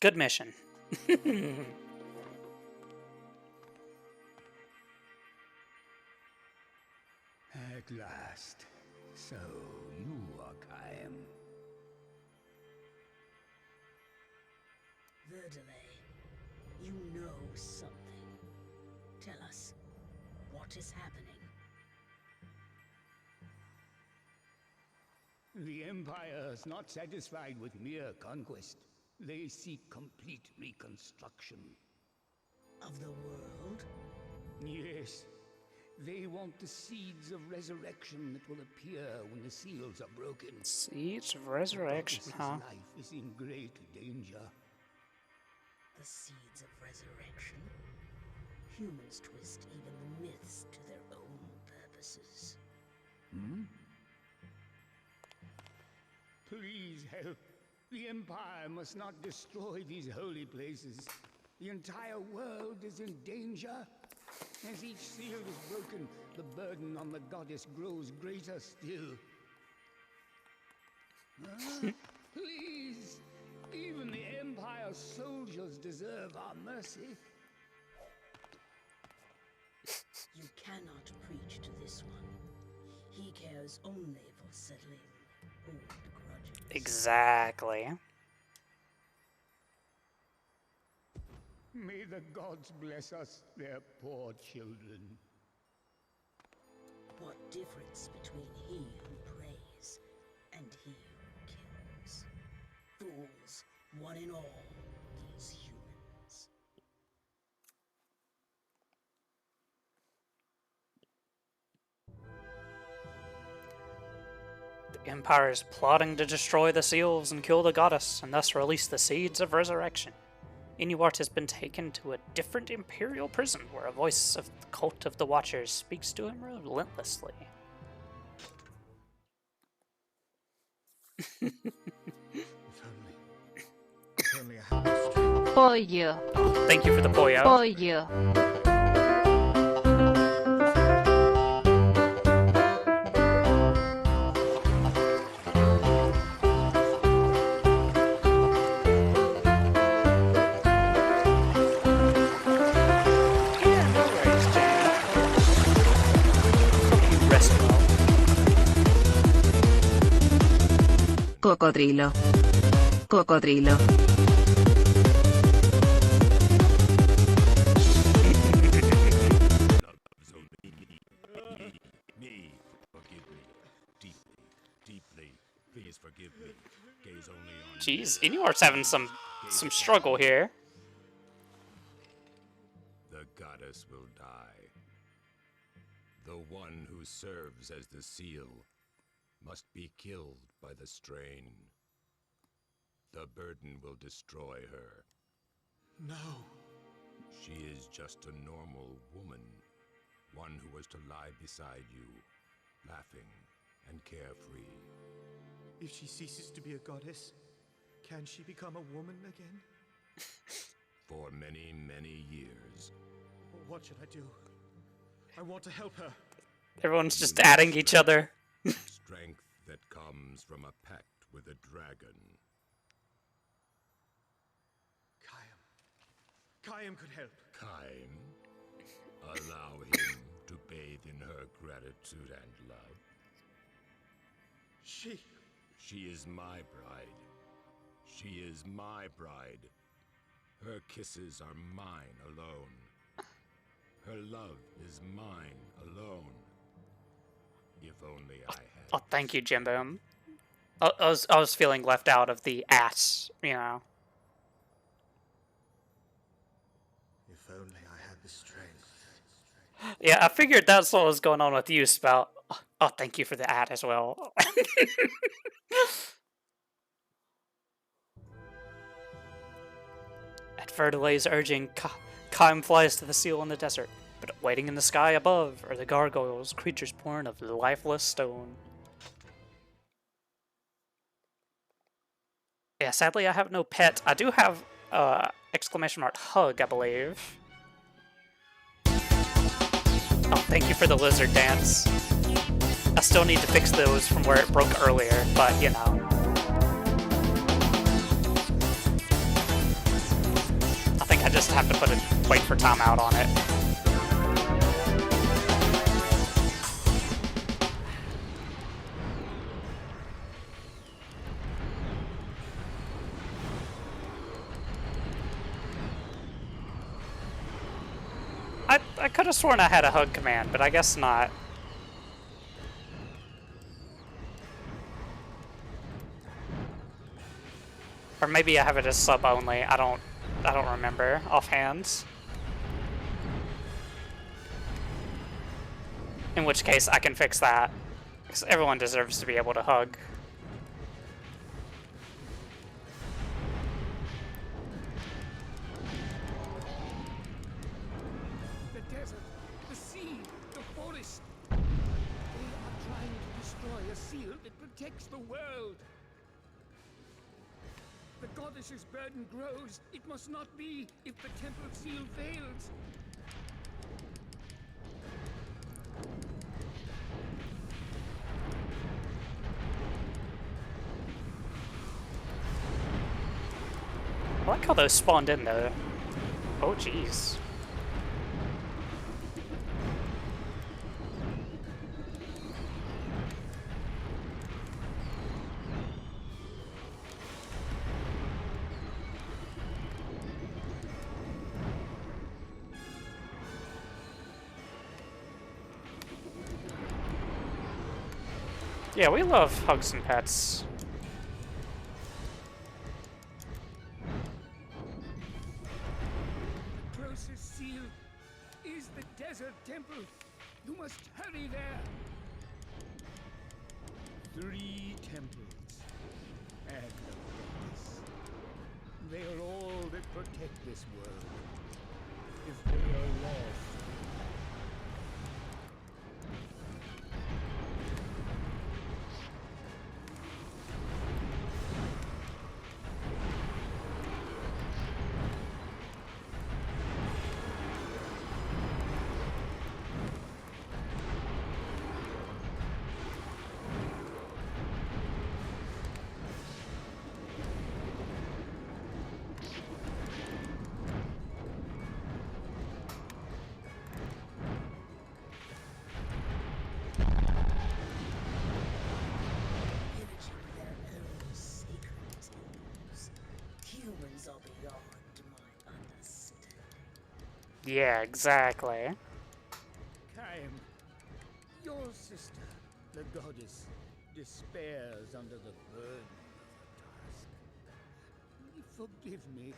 Good mission. At last. So, you are Kaim. Verdelay, you know something. Tell us, what is happening? The Empire is not satisfied with mere conquest. They seek complete reconstruction. Of the world? Yes. They want the seeds of resurrection that will appear when the seals are broken. Seeds of resurrection, Goddess's huh? life is in great danger. The seeds of resurrection? Humans twist even the myths to their own purposes. Please help. The Empire must not destroy these holy places. The entire world is in danger. As each seal is broken, the burden on the goddess grows greater still. Please! Even the Empire's soldiers deserve our mercy. You cannot preach to this one. He cares only for settling old grudges. Exactly. May the gods bless us, their poor children. What difference between he who prays and he who kills? Fools, one and all, these humans. The Empire is plotting to destroy the seals and kill the goddess, and thus release the seeds of resurrection. Inuart has been taken to a different Imperial prison where a voice of the cult of the Watchers speaks to him relentlessly. If only I had the strength. Pollo. Thank you for the pollo. Pollo. Yeah, no worries, Jane. Hope you rest well. Cocodrilo. Cocodrilo. Me, forgive me. Deeply, deeply. Please forgive me. Gaze only on Jeez, Inuart's having some struggle here. The goddess will die. The one who serves as the seal must be killed by the strain. The burden will destroy her. No. She is just a normal woman. One who was to lie beside you, laughing and carefree. If she ceases to be a goddess, can she become a woman again? For many, many years. What should I do? I want to help her. Everyone's just adding each other. Strength that comes from a pact with a dragon. Kayam could help. Kaim, allow him to bathe in her gratitude and love. She is my bride. She is my bride. Her kisses are mine alone. Her love is mine alone. If only I had. Oh, thank you, Jimbo. I was feeling left out of the ass, you know. If only I had the strength. Yeah, I figured that's what was going on with you, Spout. Oh, thank you for the ad as well. At Verdelay's urging, Kaim flies to the seal in the desert, but waiting in the sky above are the gargoyles, creatures born of lifeless stone. Yeah, sadly I have no pet. I do have exclamation mark hug, I believe. Oh, thank you for the lizard dance. I still need to fix those from where it broke earlier, but you know. I think I just have to put a wait for timeout on it. I could have sworn I had a hug command, but I guess not. Or maybe I have it as sub only. I don't remember offhand. In which case I can fix that. Because everyone deserves to be able to hug. The desert, the sea, the forest. They are trying to destroy a seal that protects the world. The goddess's burden grows. It must not be if the temple seal fails. I like how those spawned in though. Oh jeez. Yeah, we love hugs and pets. The closest seal is the desert temple. You must hurry there. 3 temples and the goddess. They are all that protect this world. If they are lost, Yeah, exactly. Kaim, your sister, the goddess, despairs under the burden of her task. Forgive me.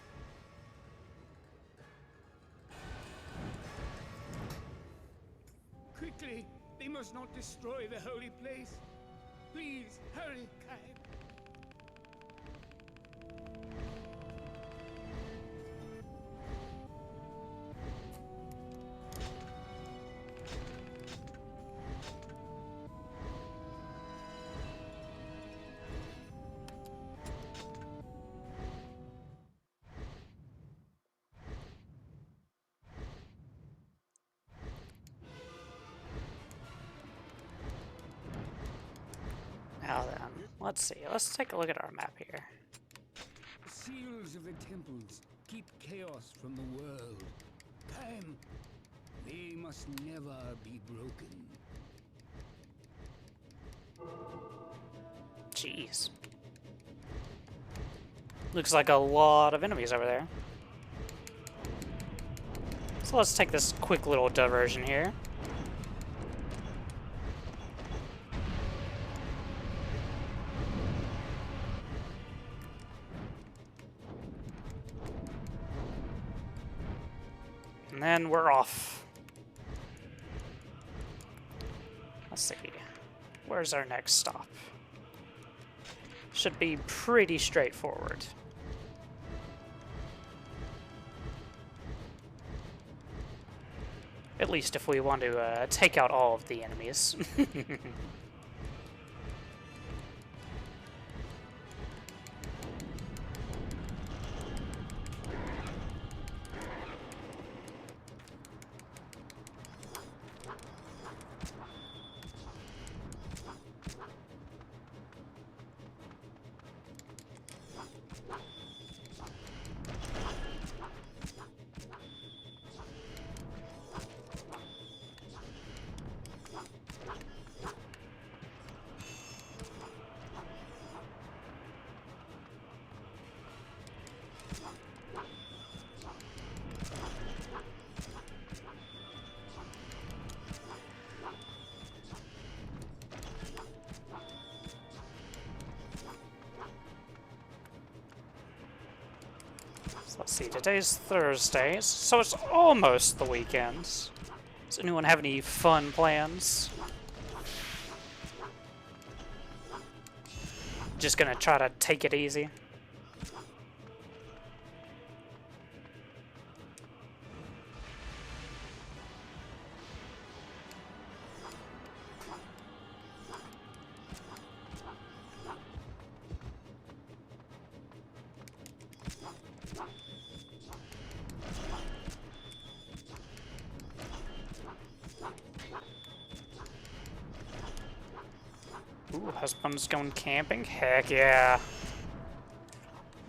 Quickly! They must not destroy the holy place. Please, hurry, Kaim. Now then, let's see. Let's take a look at our map here. The seals of the temples keep chaos from the world. Kaim, they must never be broken. Jeez. Looks like a lot of enemies over there. So let's take this quick little diversion here. And then we're off. Let's see. Where's our next stop? Should be pretty straightforward. At least if we want to take out all of the enemies. see, today's Thursday, so it's almost the weekend. Does anyone have any fun plans? Just gonna try to take it easy. Ooh, husband's going camping? Heck yeah.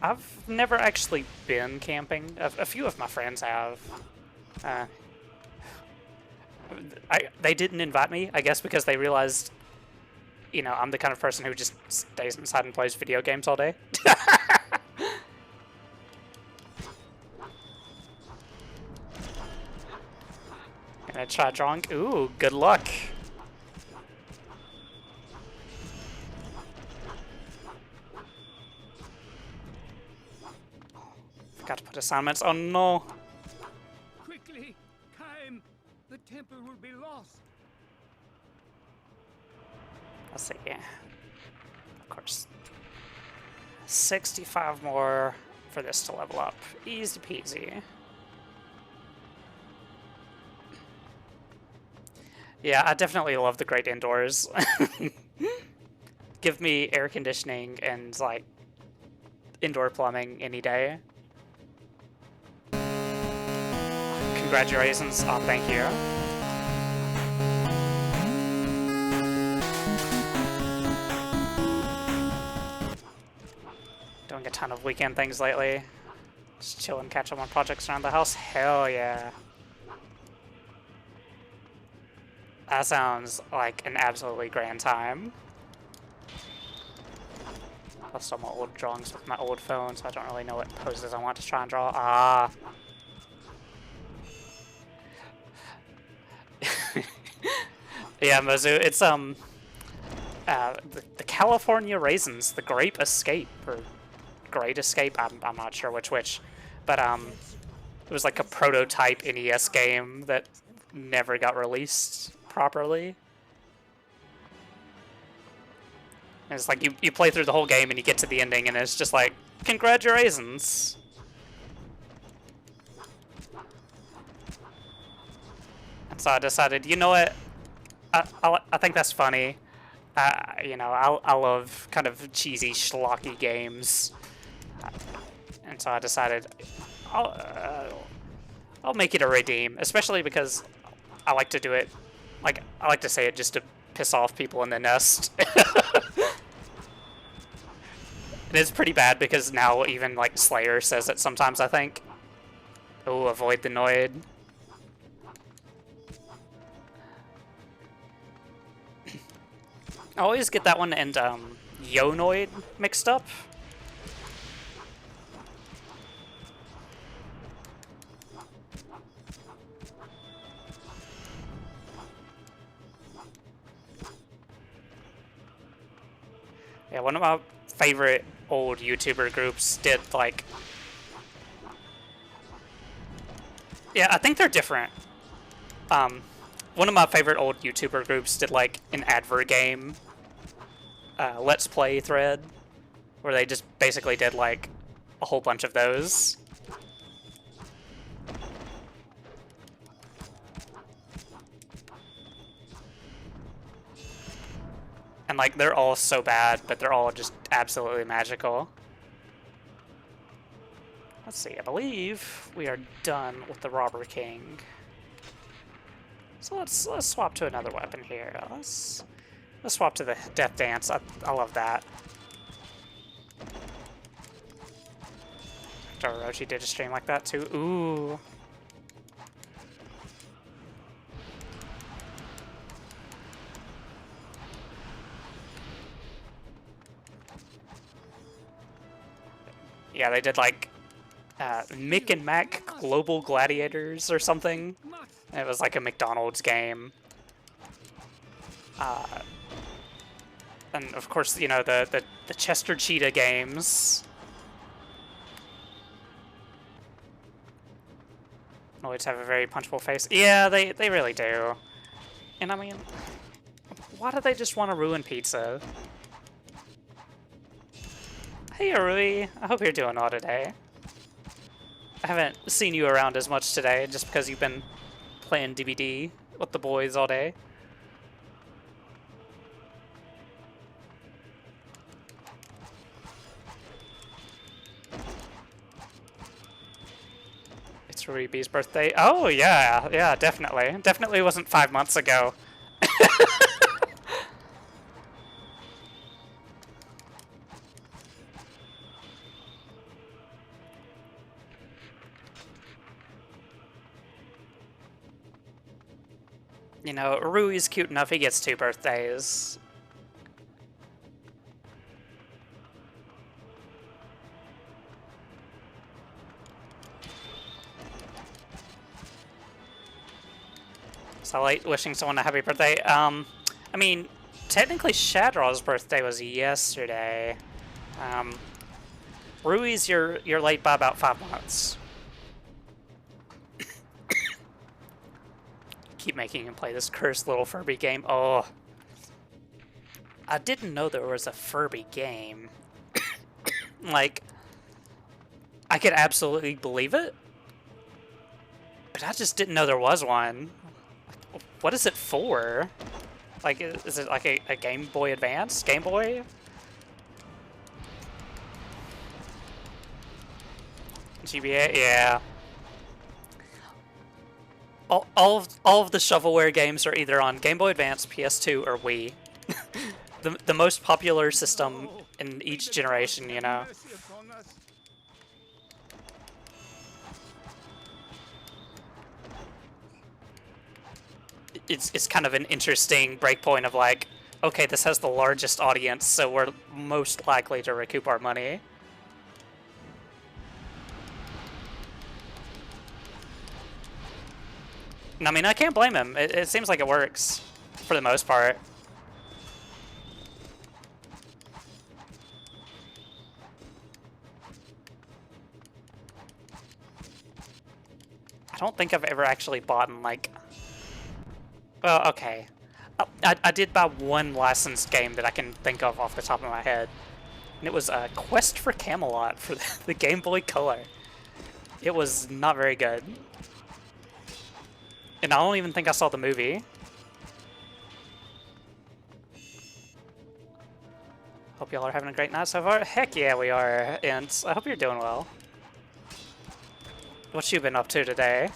I've never actually been camping. A few of my friends have. They didn't invite me, I guess because they realized, you know, I'm the kind of person who just stays inside and plays video games all day. Gonna try drawing. Ooh, good luck. Forgot to put assignments. Oh no. Quickly, Kaim! The temple will be lost. Let's see. Of course. 65 more for this to level up. Easy peasy. Yeah, I definitely love the great indoors. Give me air conditioning and, like, indoor plumbing any day. Congratulations. Oh, thank you. Doing a ton of weekend things lately. Just chill and catch up on projects around the house. Hell yeah. That sounds like an absolutely grand time. Lost all my old drawings with my old phone, so I don't really know what poses I want to try and draw. Ah. Yeah, Mozu, it's the California Raisins, the Grape Escape, or Great Escape, I'm not sure which, but it was like a prototype NES game that never got released properly. And it's like you play through the whole game and you get to the ending and it's just like, congratulations. And so I decided, you know what, I think that's funny. You know, I love kind of cheesy, schlocky games. And so I decided I'll make it a redeem, especially because I like to do it, like, I like to say it just to piss off people in the nest. And it's pretty bad because now even, like, Slayer says it sometimes, I think. Oh, avoid the Noid. I always get that one and Yonoid mixed up. Yeah, one of my favorite old YouTuber groups did, like... Yeah, I think they're different. One of my favorite old YouTuber groups did, like, an advert game Let's Play thread, where they just basically did, like, a whole bunch of those. And, like, they're all so bad, but they're all just absolutely magical. Let's see, I believe we are done with the Robber King. So let's swap to another weapon here. Let's swap to the Death Dance. I love that. Orochi did a stream like that too. Ooh. Yeah, they did like Mick and Mac Global Gladiators or something. It was like a McDonald's game. And of course, you know, the Chester Cheetah games. Noids have a very punchable face. Yeah, they really do. And I mean, why do they just want to ruin pizza? Hey, Arui. I hope you're doing well today. I haven't seen you around as much today, just because you've been playing DVD with the boys all day. It's Rui B's birthday. Oh, yeah. Yeah, definitely. Definitely wasn't 5 months ago. You know, Rui's cute enough, he gets 2 birthdays. So I like wishing someone a happy birthday. I mean, technically Shadraw's birthday was yesterday. Rui's, you're late by about 5 months. Keep making him play this cursed little Furby game. Oh. I didn't know there was a Furby game. Like, I could absolutely believe it. But I just didn't know there was one. What is it for? Like, is it like a Game Boy Advance? Game Boy? GBA? Yeah. All of the shovelware games are either on Game Boy Advance, PS2, or Wii. the most popular system in each generation, you know. It's kind of an interesting breakpoint of like, okay, this has the largest audience, so we're most likely to recoup our money. I mean, I can't blame him. It seems like it works, for the most part. I don't think I've ever actually bought in, like... Well, okay. I did buy one licensed game that I can think of off the top of my head. And it was Quest for Camelot for the Game Boy Color. It was not very good. And I don't even think I saw the movie. Hope y'all are having a great night so far. Heck yeah, we are. And I hope you're doing well. What you been up to today?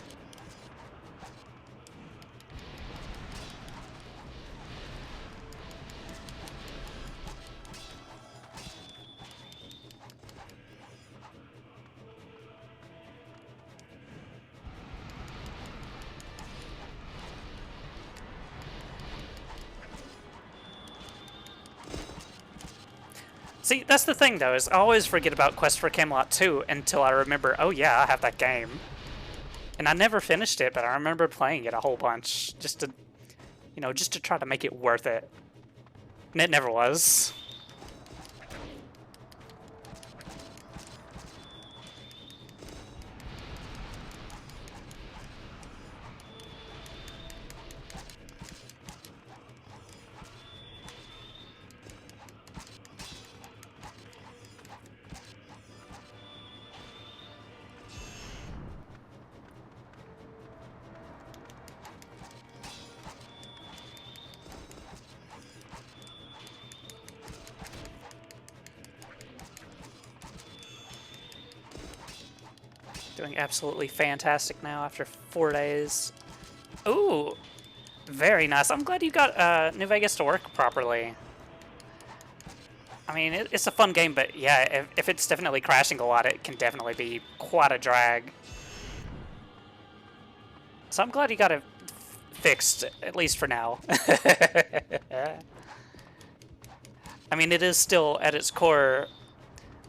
See, that's the thing, though, is I always forget about Quest for Camelot 2 until I remember, oh yeah, I have that game. And I never finished it, but I remember playing it a whole bunch, just to, you know, just to try to make it worth it. And it never was. Doing absolutely fantastic now after 4 days. Ooh, very nice. I'm glad you got New Vegas to work properly. I mean, it's a fun game, but yeah, if it's definitely crashing a lot, it can definitely be quite a drag. So I'm glad you got it fixed, at least for now. I mean, it is still, at its core,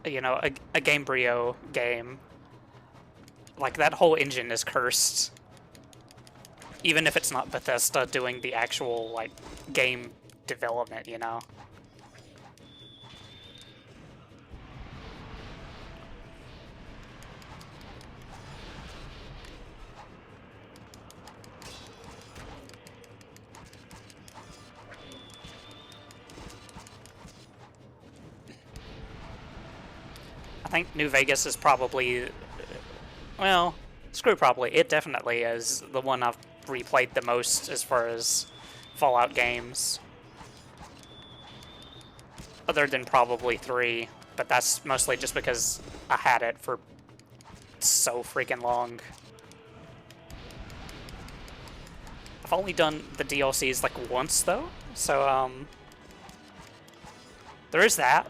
you know, a Gamebryo game. Like, that whole engine is cursed. Even if it's not Bethesda doing the actual, like, game development, you know? I think New Vegas is probably, well, screw probably, it definitely is the one I've replayed the most as far as Fallout games. Other than probably 3, but that's mostly just because I had it for so freaking long. I've only done the DLCs like once though, so there is that.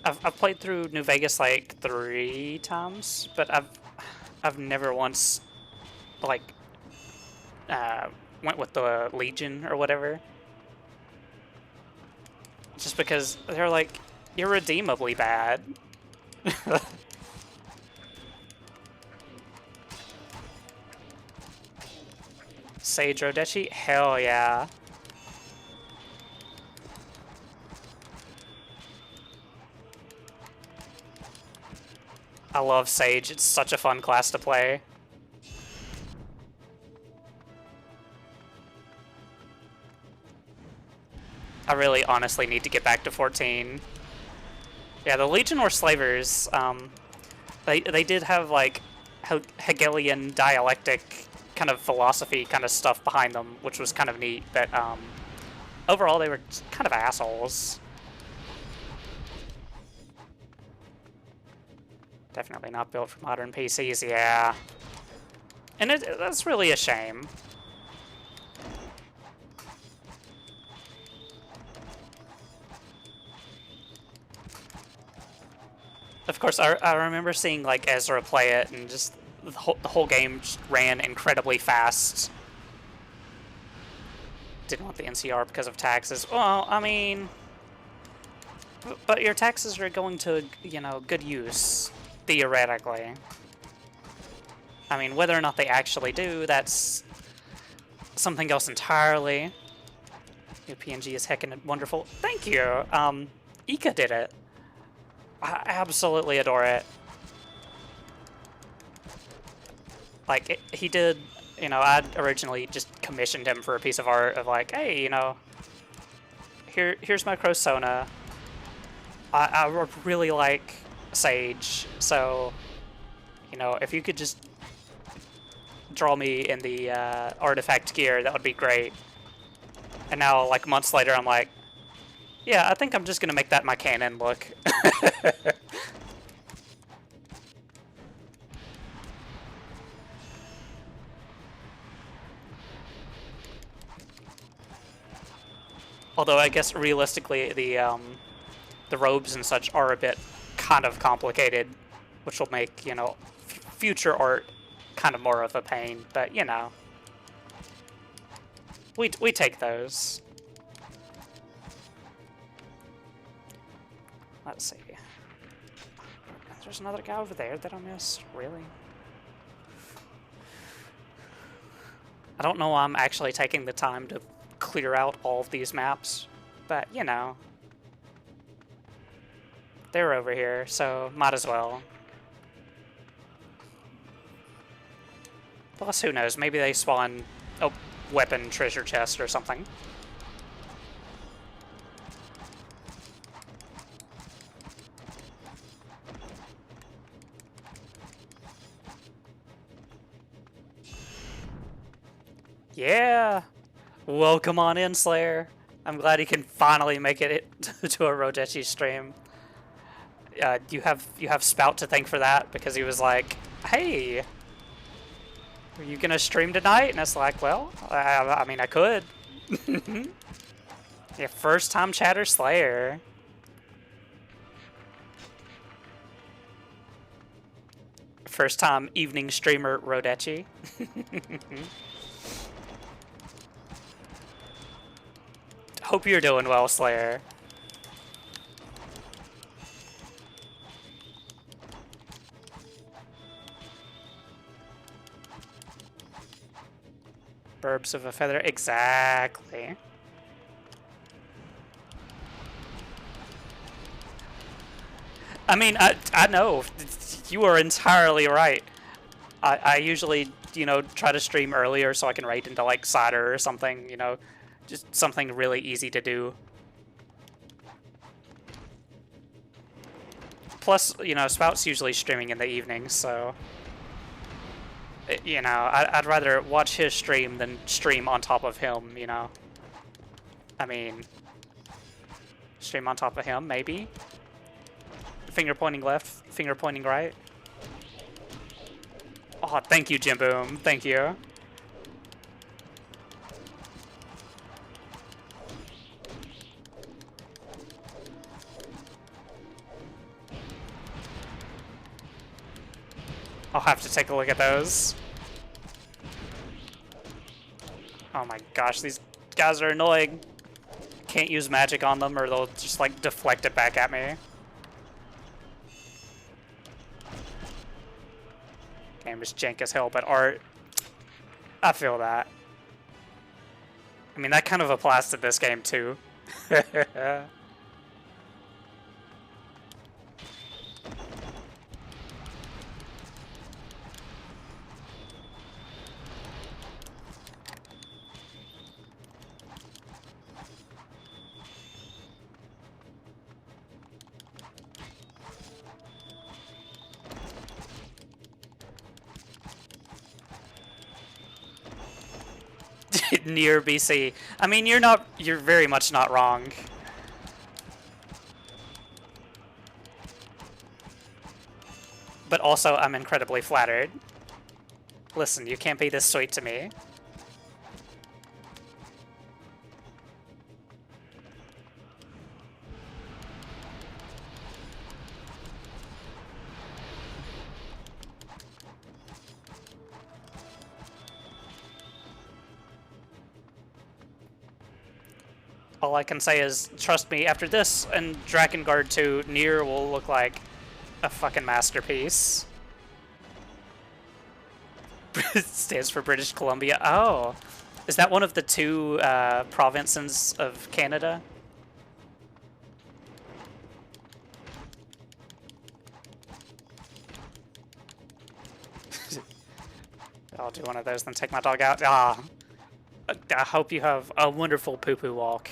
I've played through New Vegas like 3 times, but I've never once like went with the Legion or whatever. Just because they're like irredeemably bad. Sage Rodechi? Hell yeah. I love Sage, it's such a fun class to play. I really honestly need to get back to 14. Yeah, the Legion were slavers. They did have like Hegelian dialectic kind of philosophy kind of stuff behind them, which was kind of neat, but overall they were kind of assholes. Definitely not built for modern PCs, yeah. And that's really a shame. Of course, I remember seeing like Ezra play it, and just the whole game just ran incredibly fast. Didn't want the NCR because of taxes. Well, I mean, but your taxes are going to, you know, good use, theoretically. I mean, whether or not they actually do, that's something else entirely. New PNG is heckin' wonderful. Thank you. Ika did it. I absolutely adore it. Like, he did, you know, I'd originally just commissioned him for a piece of art of like, hey, you know, here's my Crosona. I really like Sage, so, you know, if you could just draw me in the artifact gear, that would be great. And now, like, months later, I'm like, yeah, I think I'm just gonna make that my canon look. Although I guess realistically, the robes and such are a bit kind of complicated, which will make, you know, future art kind of more of a pain. But you know, we take those. Let's see. There's another guy over there that I missed. Really? I don't know why I'm actually taking the time to clear out all of these maps, but you know, they're over here, so might as well. Plus, who knows? Maybe they spawn a weapon treasure chest or something. Yeah! Welcome on in, Slayer. I'm glad he can finally make it to a Rodechi stream. You have Spout to thank for that, because he was like, hey, are you gonna stream tonight? And it's like, well, I mean, I could. Yeah, first time chatter Slayer. First time evening streamer Rodechi. Hope you're doing well, Slayer. Burbs of a feather, exactly. I mean, I know. You are entirely right. I usually, you know, try to stream earlier so I can raid into, like, Cider or something, you know. Just something really easy to do. Plus, you know, Spout's usually streaming in the evening, so... You know, I'd rather watch his stream than stream on top of him, you know. I mean... Stream on top of him, maybe? Finger pointing left, finger pointing right. Oh, thank you, Jim Boom. Thank you. I'll have to take a look at those. Oh my gosh, these guys are annoying. Can't use magic on them or they'll just like deflect it back at me. Game is jank as hell, but art, I feel that. I mean, that kind of applies to this game too. Near BC. I mean, you're very much not wrong. But also, I'm incredibly flattered. Listen, you can't be this sweet to me. All I can say is, trust me, after this and Drakengard 2, Nier will look like a fucking masterpiece. Stands for British Columbia. Oh, is that one of the two provinces of Canada? I'll do one of those, then take my dog out. Ah, I hope you have a wonderful poo-poo walk.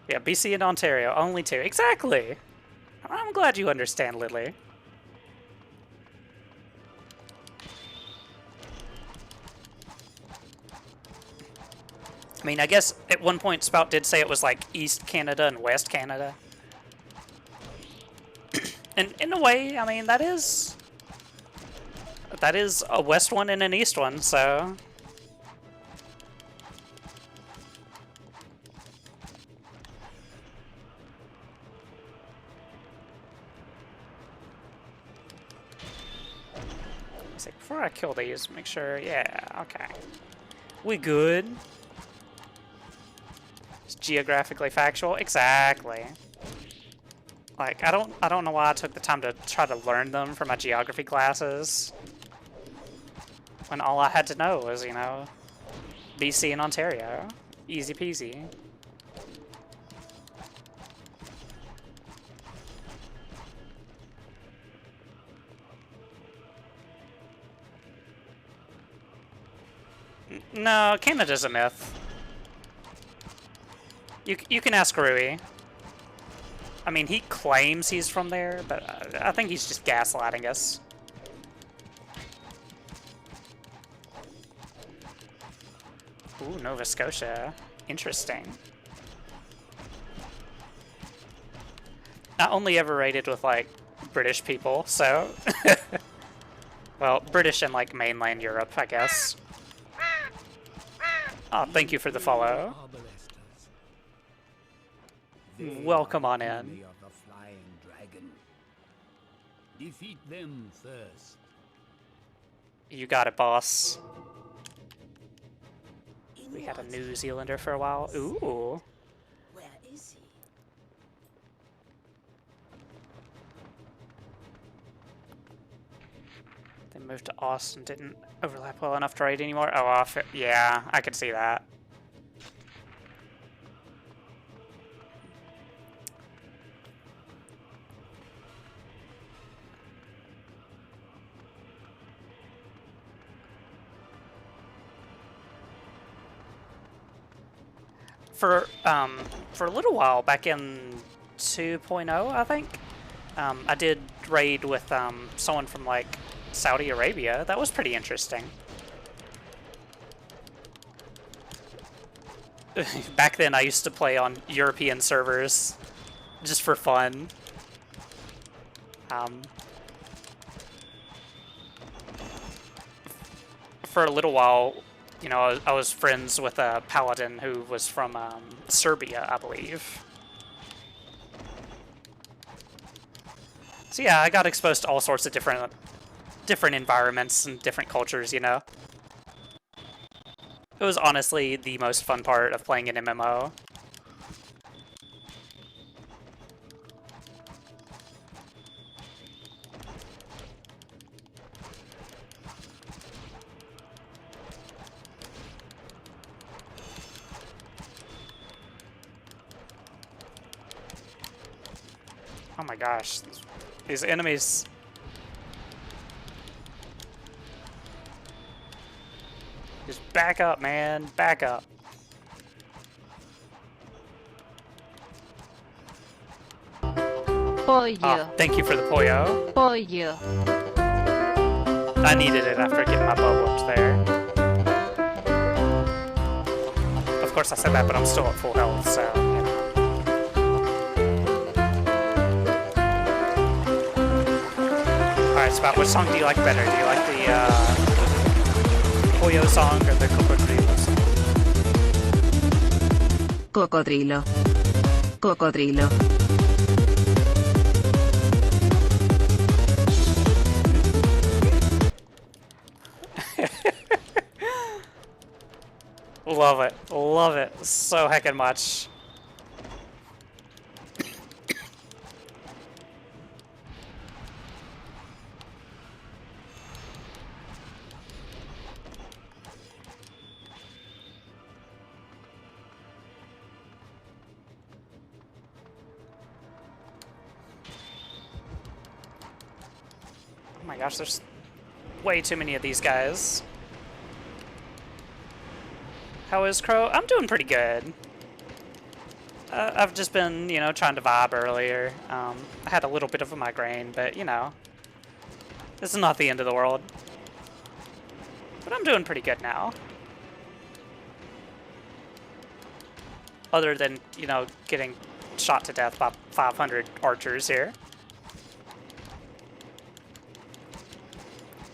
Yeah, BC and Ontario, only two. Exactly! I'm glad you understand, Lily. I mean, I guess at one point Spout did say it was like East Canada and West Canada. And in a way, I mean, that is a West one and an East one, so... Before I kill these, make sure, yeah, okay. We good. It's geographically factual, exactly. Like, I don't know why I took the time to try to learn them for my geography classes. When all I had to know was, you know, BC and Ontario. Easy peasy. No, Canada's a myth. You can ask Rui. I mean, he claims he's from there, but I think he's just gaslighting us. Ooh, Nova Scotia. Interesting. I only ever raided with, like, British people, so... Well, British and, like, mainland Europe, I guess. Oh, thank you for the follow. Welcome on in. Defeat them first. You got it, boss. We had a New Zealander for a while. Ooh. Where is he? They moved to Austin, didn't overlap well enough to raid anymore. Oh, yeah, I could see that. for a little while back in 2.0, I think, I did raid with someone from like Saudi Arabia. That was pretty interesting. Back then, I used to play on European servers just for fun. For a little while, you know, I was friends with a paladin who was from Serbia, I believe. So yeah, I got exposed to all sorts of different environments and different cultures, you know. It was honestly the most fun part of playing an MMO. Oh my gosh, these enemies. Just back up, man, back up. Pollo. Oh, thank you for the pollo. Pollo. I needed it after getting my butt whooped there. Of course I said that, but I'm still at full health, so, you know. Alright, Spot, which song do you like better? Do you like the, Pollo song or the Cocodrilo song? Cocodrilo. Cocodrilo. Love it so heckin' much. Oh my gosh, there's way too many of these guys. How is Crow? I'm doing pretty good. I've just been, you know, trying to vibe earlier. I had a little bit of a migraine, but, you know, this is not the end of the world. But I'm doing pretty good now. Other than, you know, getting shot to death by 500 archers here.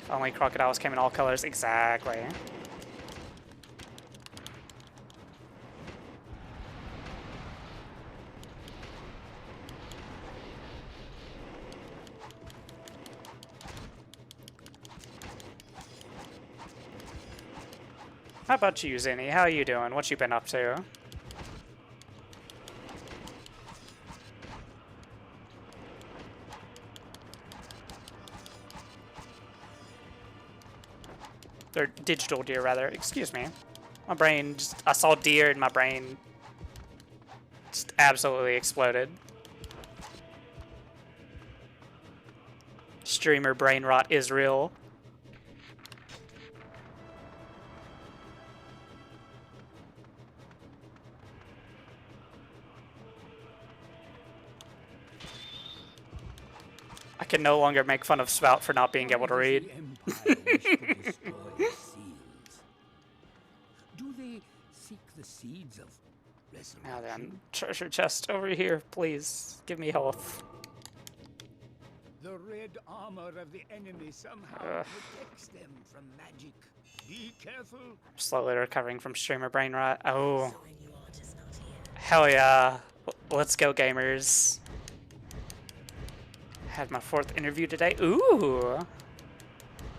If only crocodiles came in all colors. Exactly. How about you, Zinni? How you doing? What you been up to? Or digital deer, rather. Excuse me. My brain just... I saw deer and my brain just absolutely exploded. Streamer brain rot is real. I can no longer make fun of Spout for not being able to read. Do they seek the seeds of resurrection? Now then, treasure chest over here, please. Give me health. The red armor of the enemy somehow protects them from magic. Be careful. Slowly recovering from streamer brain rot. Oh. Hell yeah. Let's go, gamers. Had my 4th interview today. Ooh.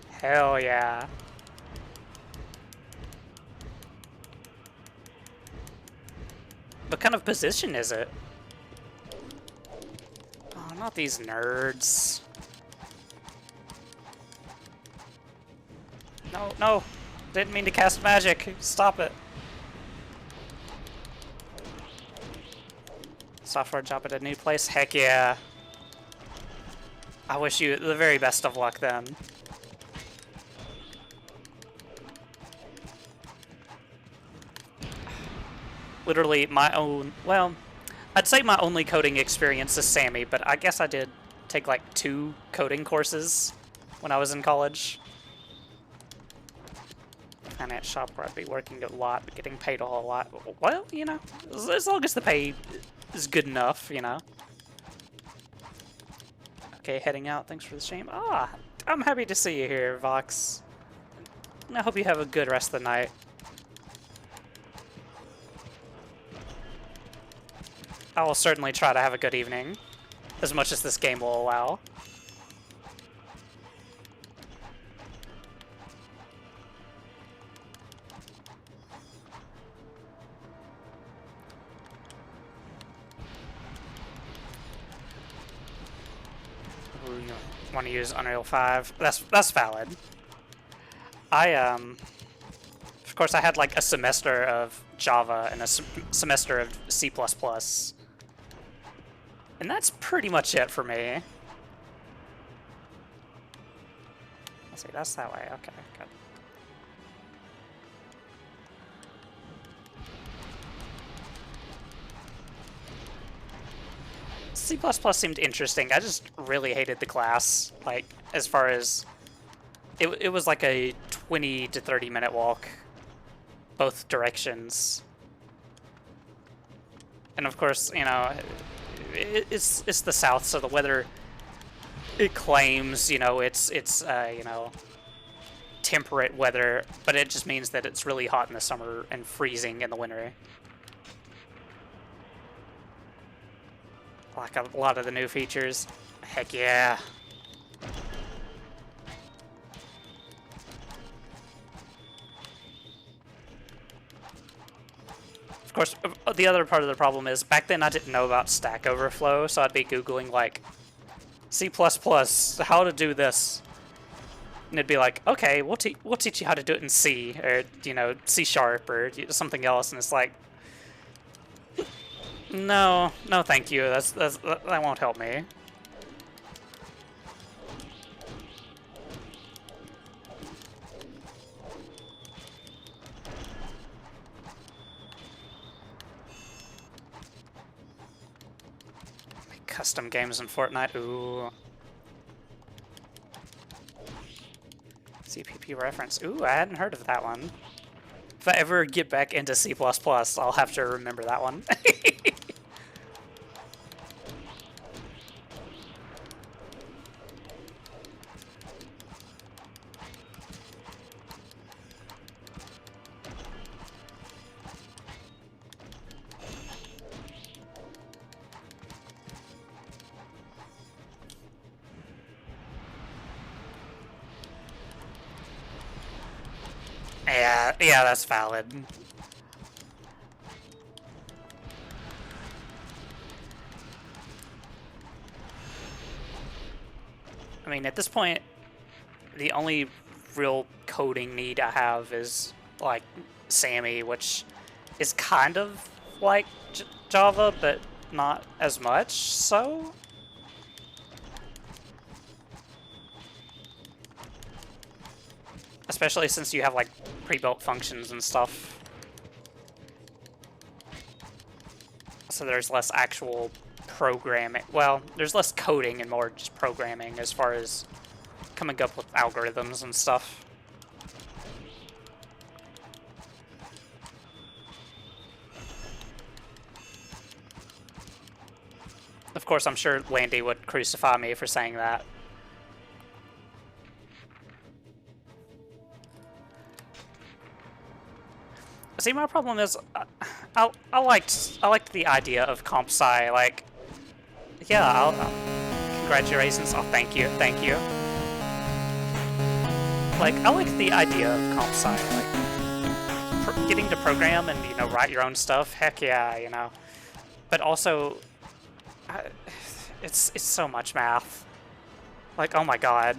Hell yeah. What kind of position is it? Oh, not these nerds. No, no. Didn't mean to cast magic. Stop it. Software job at a new place? Heck yeah. I wish you the very best of luck then. literally my own, well, I'd say my only coding experience is Sammy, but I guess I did take like 2 coding courses when I was in college. Finance shop where I'd be working a lot, but getting paid a whole lot. Well, you know, as long as the pay is good enough, you know. Okay, heading out. Thanks for the stream. Ah, I'm happy to see you here, Vox. I hope you have a good rest of the night. I will certainly try to have a good evening, as much as this game will allow. Ooh, you want to use Unreal 5? That's valid. Of course, I had like a semester of Java and a semester of C++. And that's pretty much it for me. Let's see, that's that way. Okay, good. C++ seemed interesting. I just really hated the class. Like, as far as... It was like a 20 to 30 minute walk. Both directions. And of course, you know... It's the South, so the weather, it claims, you know, it's you know, temperate weather, but it just means that it's really hot in the summer and freezing in the winter. Like a lot of the new features. Heck yeah. Of course, the other part of the problem is, back then I didn't know about Stack Overflow, so I'd be Googling, like, C++, how to do this. And it'd be like, okay, we'll teach you how to do it in C, or, you know, C#, or something else, and it's like, no thank you, that won't help me. Custom games in Fortnite, ooh. CPP reference, ooh, I hadn't heard of that one. If I ever get back into C++, I'll have to remember that one. Yeah, that's valid. I mean, at this point, the only real coding need I have is, like, Sammy, which is kind of like Java, but not as much, so... Especially since you have, like, pre-built functions and stuff. So there's less actual programming. Well, there's less coding and more just programming as far as coming up with algorithms and stuff. Of course, I'm sure Landy would crucify me for saying that. See, my problem is, I liked the idea of comp sci. Like, yeah, congratulations. Oh, thank you. Like, I like the idea of comp sci. Like, getting to program and, you know, write your own stuff. Heck yeah, you know. But also, it's so much math. Like, oh my god.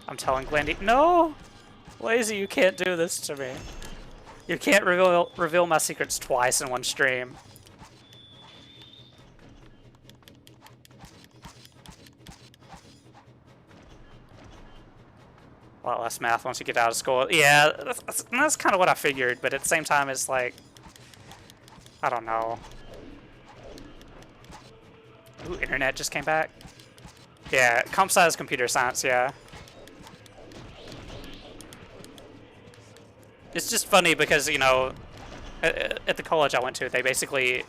I'm telling Glendy, no. Lazy, you can't do this to me. You can't reveal my secrets twice in one stream. lot less math once you get out of school. Yeah, that's kind of what I figured, but at the same time, it's like, I don't know. Ooh, internet just came back. Yeah, comp sci is computer science, yeah. It's just funny because, you know, at the college I went to, they basically,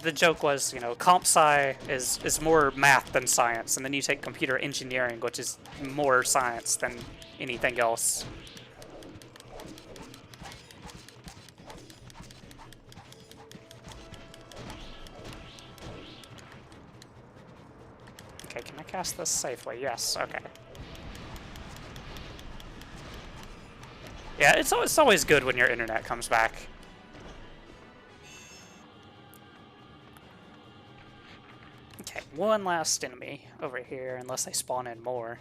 the joke was, you know, comp sci is more math than science, and then you take computer engineering, which is more science than anything else. Okay, can I cast this safely? Yes, okay. Yeah, it's always good when your internet comes back. Okay, one last enemy over here, unless they spawn in more.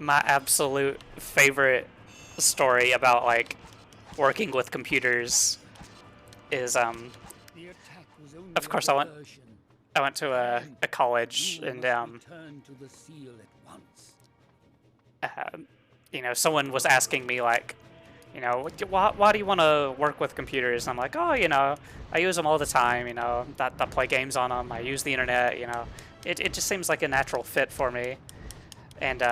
My absolute favorite story about, like, working with computers is, of course I went to a college, and, you know, someone was asking me, like, you know, why do you want to work with computers? And I'm like, oh, you know, I use them all the time, you know, I play games on them, I use the internet, you know, it just seems like a natural fit for me. And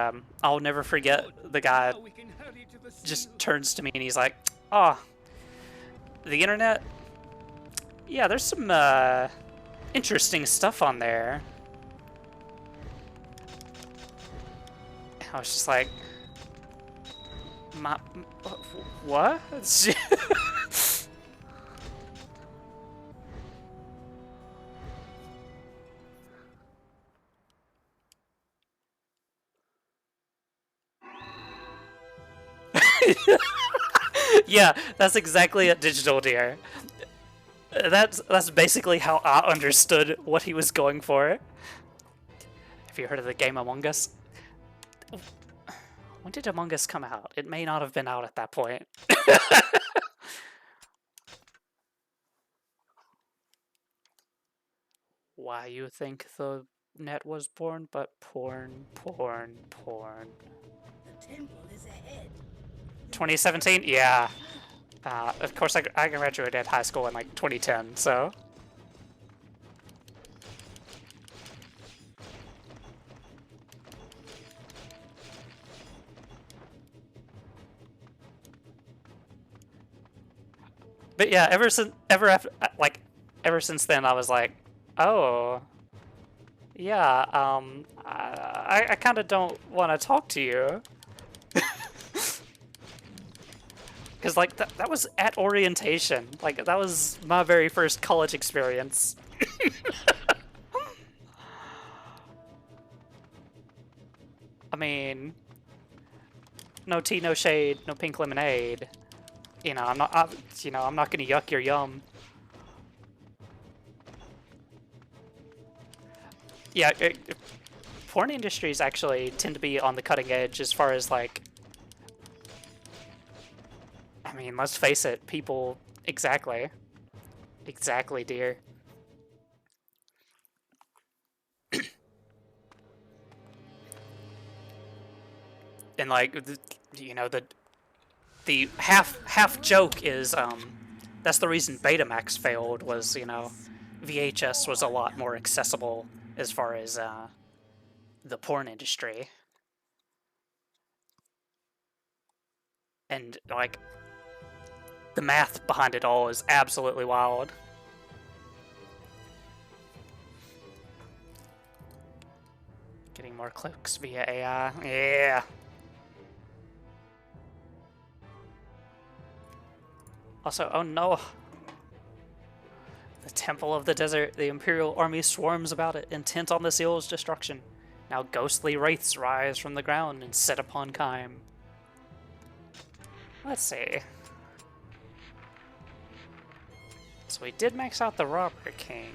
I'll never forget the guy just turns to me and he's like, oh, the internet? Yeah, there's some interesting stuff on there. I was just like, what? Yeah, that's exactly it, Digital Deer. That's basically how I understood what he was going for. Have you heard of the game Among Us? When did Among Us come out? It may not have been out at that point. Why you think the net was born, but porn. The temple is ahead. 2017? Yeah. Of course, I graduated high school in, like, 2010, so... But yeah, ever since then, I was like, oh, yeah, I kind of don't want to talk to you. Because, like, that was at orientation. Like, that was my very first college experience. I mean, no tea, no shade, no pink lemonade. You know, I'm not gonna yuck your yum. Yeah, porn industries actually tend to be on the cutting edge as far as, like, I mean, let's face it, people, exactly, dear. And, like, you know, the half joke is that's the reason Betamax failed, was, you know, VHS was a lot more accessible as far as the porn industry. And, like, the math behind it all is absolutely wild. Getting more clicks via AI. Yeah. Also, oh no. The Temple of the Desert. The Imperial Army swarms about it, intent on the Seal's destruction. Now ghostly wraiths rise from the ground and set upon Kime. Let's see. So we did max out the Robber King.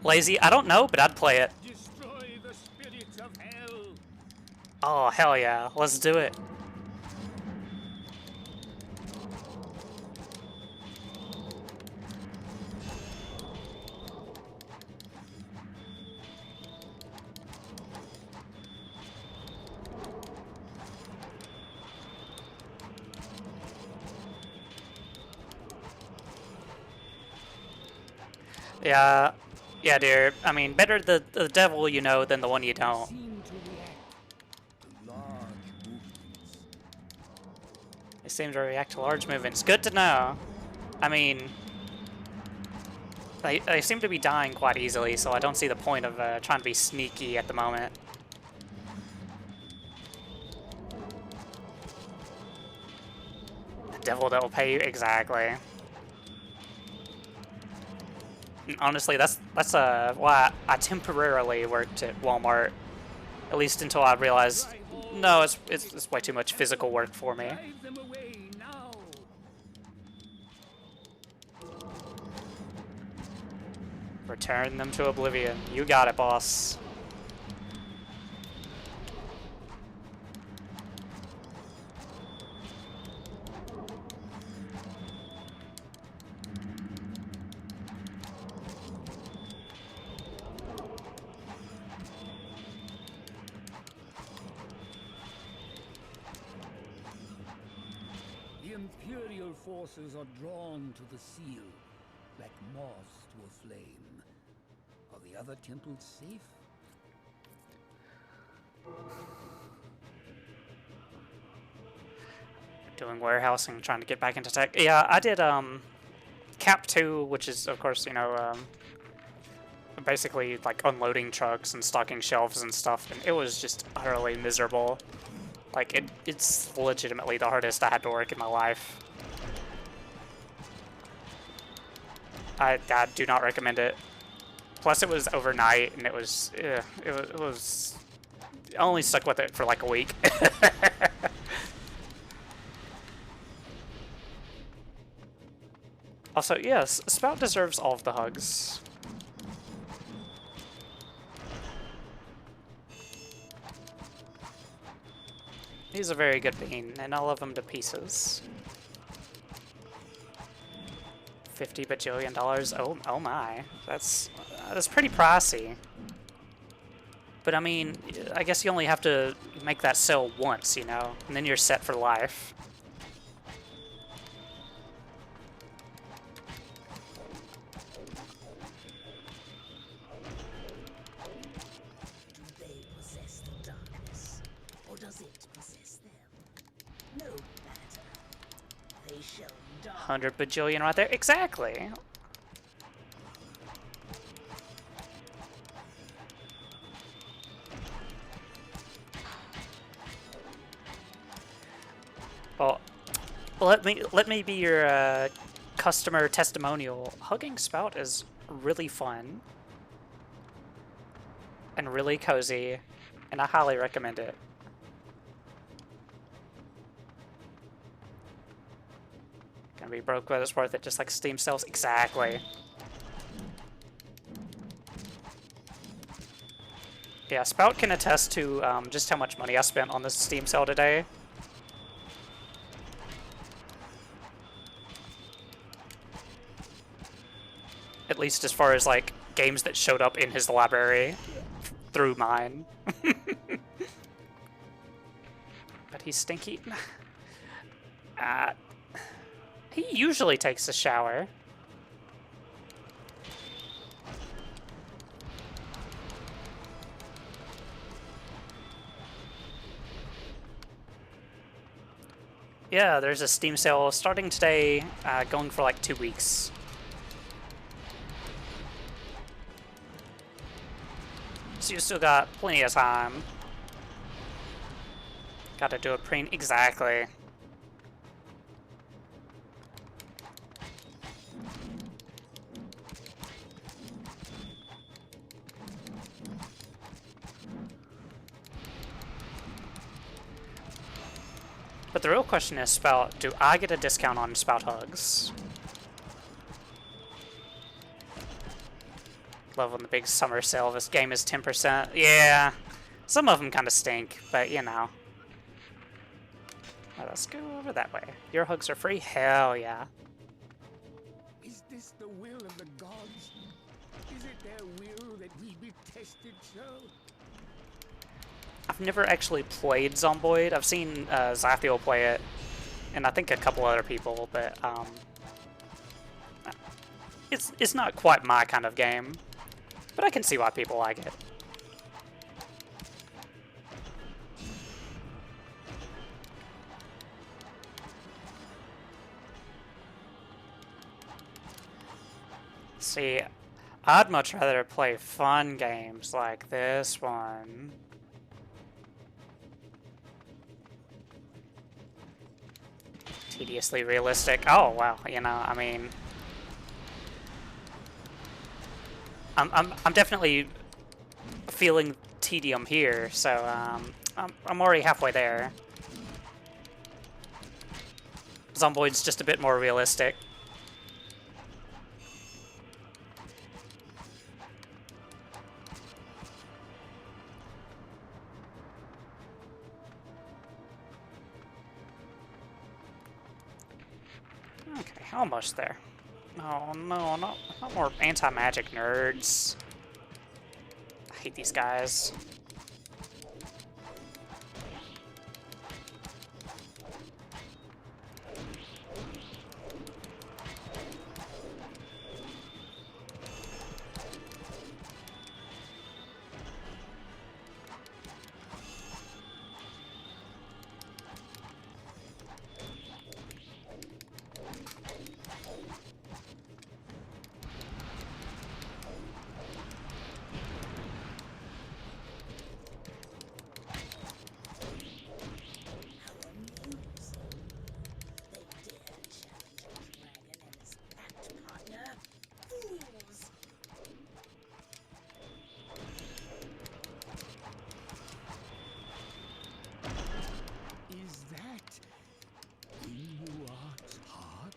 Lazy, I don't know, but I'd play it. Destroy the spirits of hell. Oh, hell yeah. Let's do it. Yeah, yeah, dear. I mean, better the devil you know than the one you don't. Seem to react to large movements. They seem to react to large movements. Good to know. I mean, they seem to be dying quite easily, so I don't see the point of trying to be sneaky at the moment. The devil that will pay you exactly. Honestly, that's why I temporarily worked at Walmart, at least until I realized, no, it's way too much physical work for me. Drive them away now. Return them to oblivion. You got it, boss. The Imperial forces are drawn to the seal, like moths to a flame. Are the other temples safe? Doing warehousing, trying to get back into tech. Yeah, I did Cap 2, which is, of course, you know, basically like unloading trucks and stocking shelves and stuff, and it was just utterly miserable. Like, it's legitimately the hardest I had to work in my life. I do not recommend it. Plus, it was overnight, and it was I only stuck with it for like a week. Also, yes, Spout deserves all of the hugs. He's a very good bean, and I love him to pieces. $50 bajillion. Oh my, that's pretty pricey. But I mean, I guess you only have to make that sell once, you know, and then you're set for life. Do they possess the darkness, or does it possess them? No matter. They shall die. 100 bajillion right there. Exactly. Well, let me be your customer testimonial. Hugging Spout is really fun and really cozy, and I highly recommend it. Gonna be broke, but it's worth it, just like Steam sales. Exactly. Yeah, Spout can attest to just how much money I spent on this Steam sale today. At least as far as like games that showed up in his library through mine. But he's stinky. He usually takes a shower. Yeah, there's a Steam sale starting today, going for like 2 weeks. So you still got plenty of time. Gotta do a preen. Exactly. But the real question is, Spout, do I get a discount on Spout Hugs? love when the big summer sale of this game is 10%. Yeah, some of them kind of stink, but you know. Well, let's go over that way. Your hugs are free? Hell yeah. Is this the will of the gods? Is it their will that we be tested so? I've never actually played Zomboid. I've seen Zathiel play it, and I think a couple other people, but it's not quite my kind of game. But I can see why people like it. See, I'd much rather play fun games like this one. Tediously realistic. Oh, well, you know, I mean... I'm definitely feeling tedium here, so I'm already halfway there. Zomboid's just a bit more realistic. Okay, almost there. Oh no, not more anti-magic nerds. I hate these guys. Is that Inuart's heart?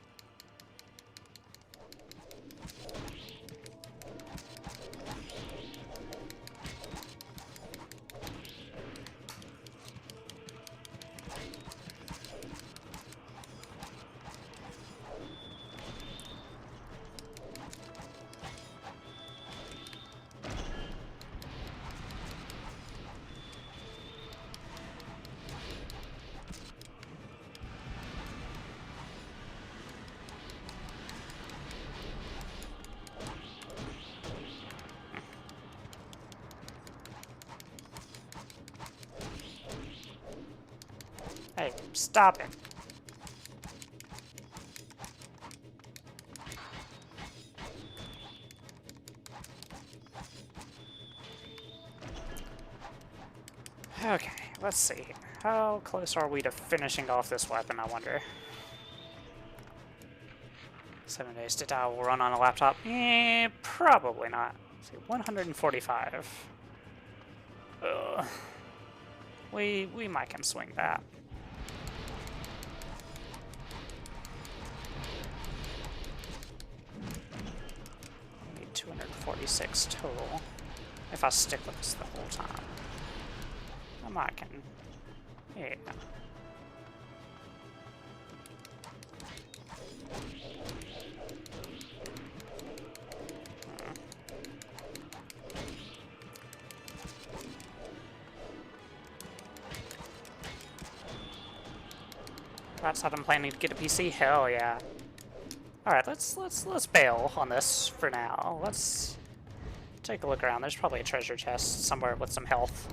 Hey, stop it. Okay, let's see here. How close are we to finishing off this weapon, I wonder? 7 days to die will run on a laptop? Probably not. Let's see, 145. Ugh. We might can swing that. Need 246 total. If I stick with this the whole time. I might can. Yeah. That's how I'm planning to get a PC. Hell yeah! All right, let's bail on this for now. Let's take a look around. There's probably a treasure chest somewhere with some health.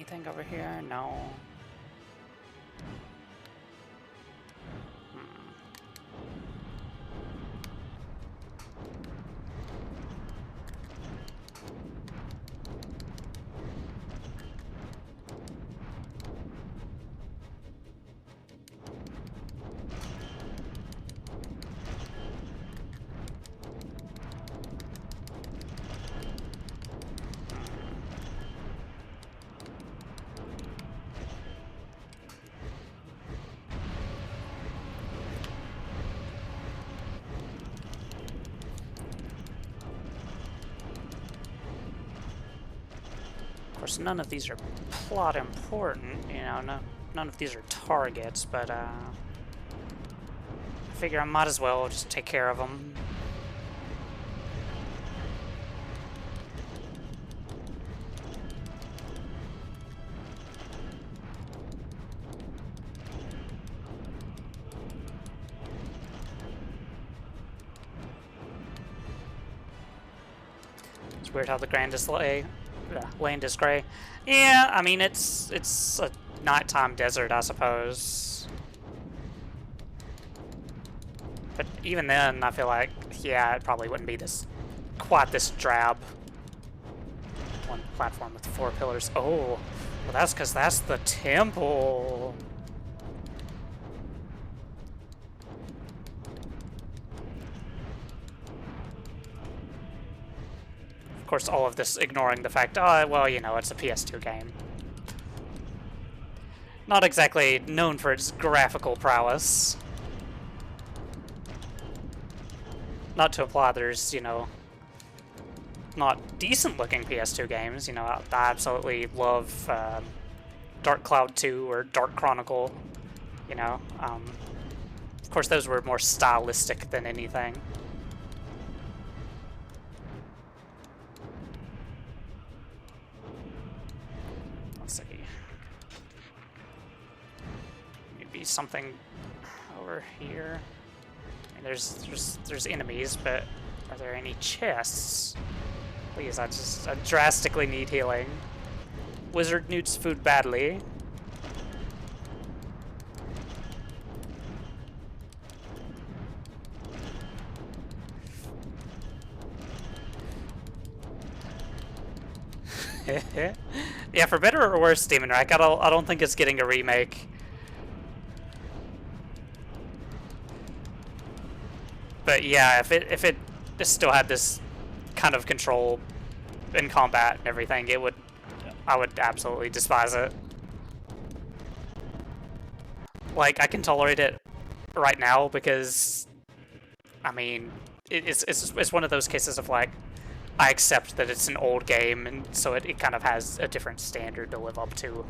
anything over here? No. Of course, none of these are plot important, you know, none of these are targets, but I figure I might as well just take care of them. It's weird how the land is gray. Yeah, I mean, it's a nighttime desert, I suppose. But even then, I feel like, yeah, it probably wouldn't be quite this drab. One platform with 4 pillars. Oh, well, that's because that's the temple. Of course, all of this ignoring the fact, oh, well, you know, it's a PS2 game. Not exactly known for its graphical prowess. Not to imply there's, you know, not decent-looking PS2 games. You know, I absolutely love Dark Cloud 2 or Dark Chronicle, you know. Of course, those were more stylistic than anything. Let's see. Maybe something over here. I mean, there's enemies, but are there any chests? Please, I drastically need healing. Wizard needs food badly. Yeah, for better or worse, Demon Rack, I don't think it's getting a remake. But yeah, if it still had this kind of control in combat and everything, I would absolutely despise it. Like, I can tolerate it right now because, I mean, it's one of those cases of like, I accept that it's an old game, and so it kind of has a different standard to live up to.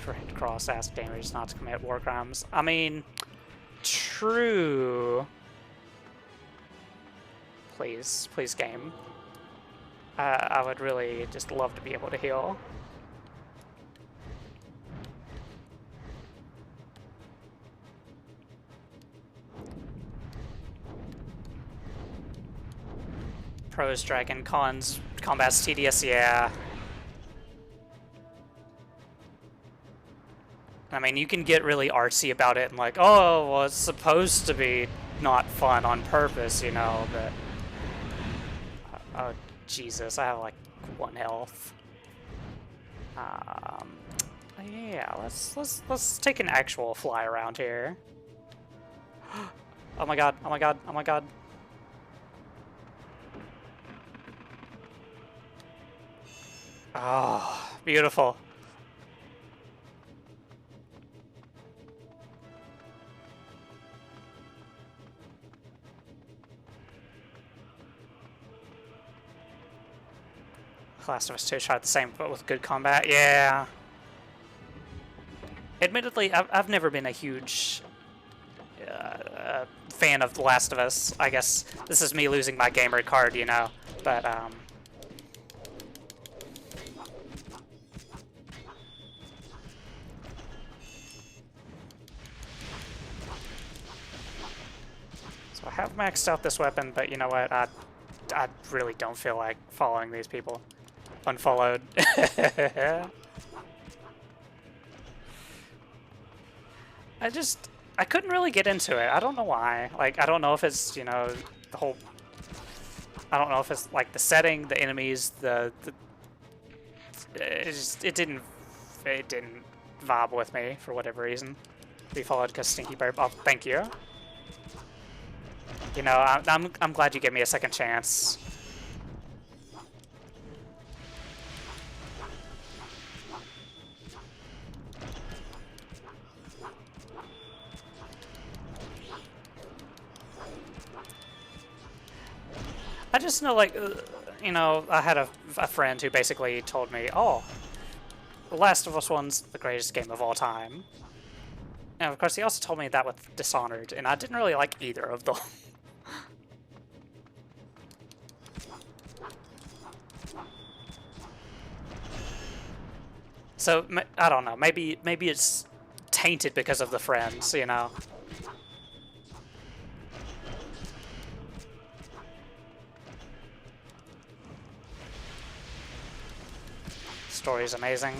Red Cross asked gamers not to commit war crimes. I mean, true. Please, please, game. I would really just love to be able to heal. Pros dragon, cons combat's tedious, yeah. I mean, you can get really artsy about it and like, oh, well, it's supposed to be not fun on purpose, you know, but... oh, Jesus, I have like 1 health. Yeah, let's take an actual fly around here. Oh my god, oh my god, oh my god. Oh, beautiful. Last of Us 2 tried the same, but with good combat. Yeah. Admittedly, I've never been a huge fan of The Last of Us. I guess this is me losing my gamer card, you know. But so have maxed out this weapon, but you know what? I really don't feel like following these people. Unfollowed. I couldn't really get into it. I don't know why. Like, I don't know if it's, you know, the whole... I don't know if it's, like, the setting, the enemies, it didn't vibe with me for whatever reason. Be followed because Stinky Burp. Oh, thank you. You know, I'm glad you gave me a second chance. I just know, like, you know, I had a friend who basically told me, oh, The Last of Us 1's the greatest game of all time. And of course, he also told me that with Dishonored, and I didn't really like either of them. So, I don't know, maybe it's tainted because of the friends, you know? Story's amazing.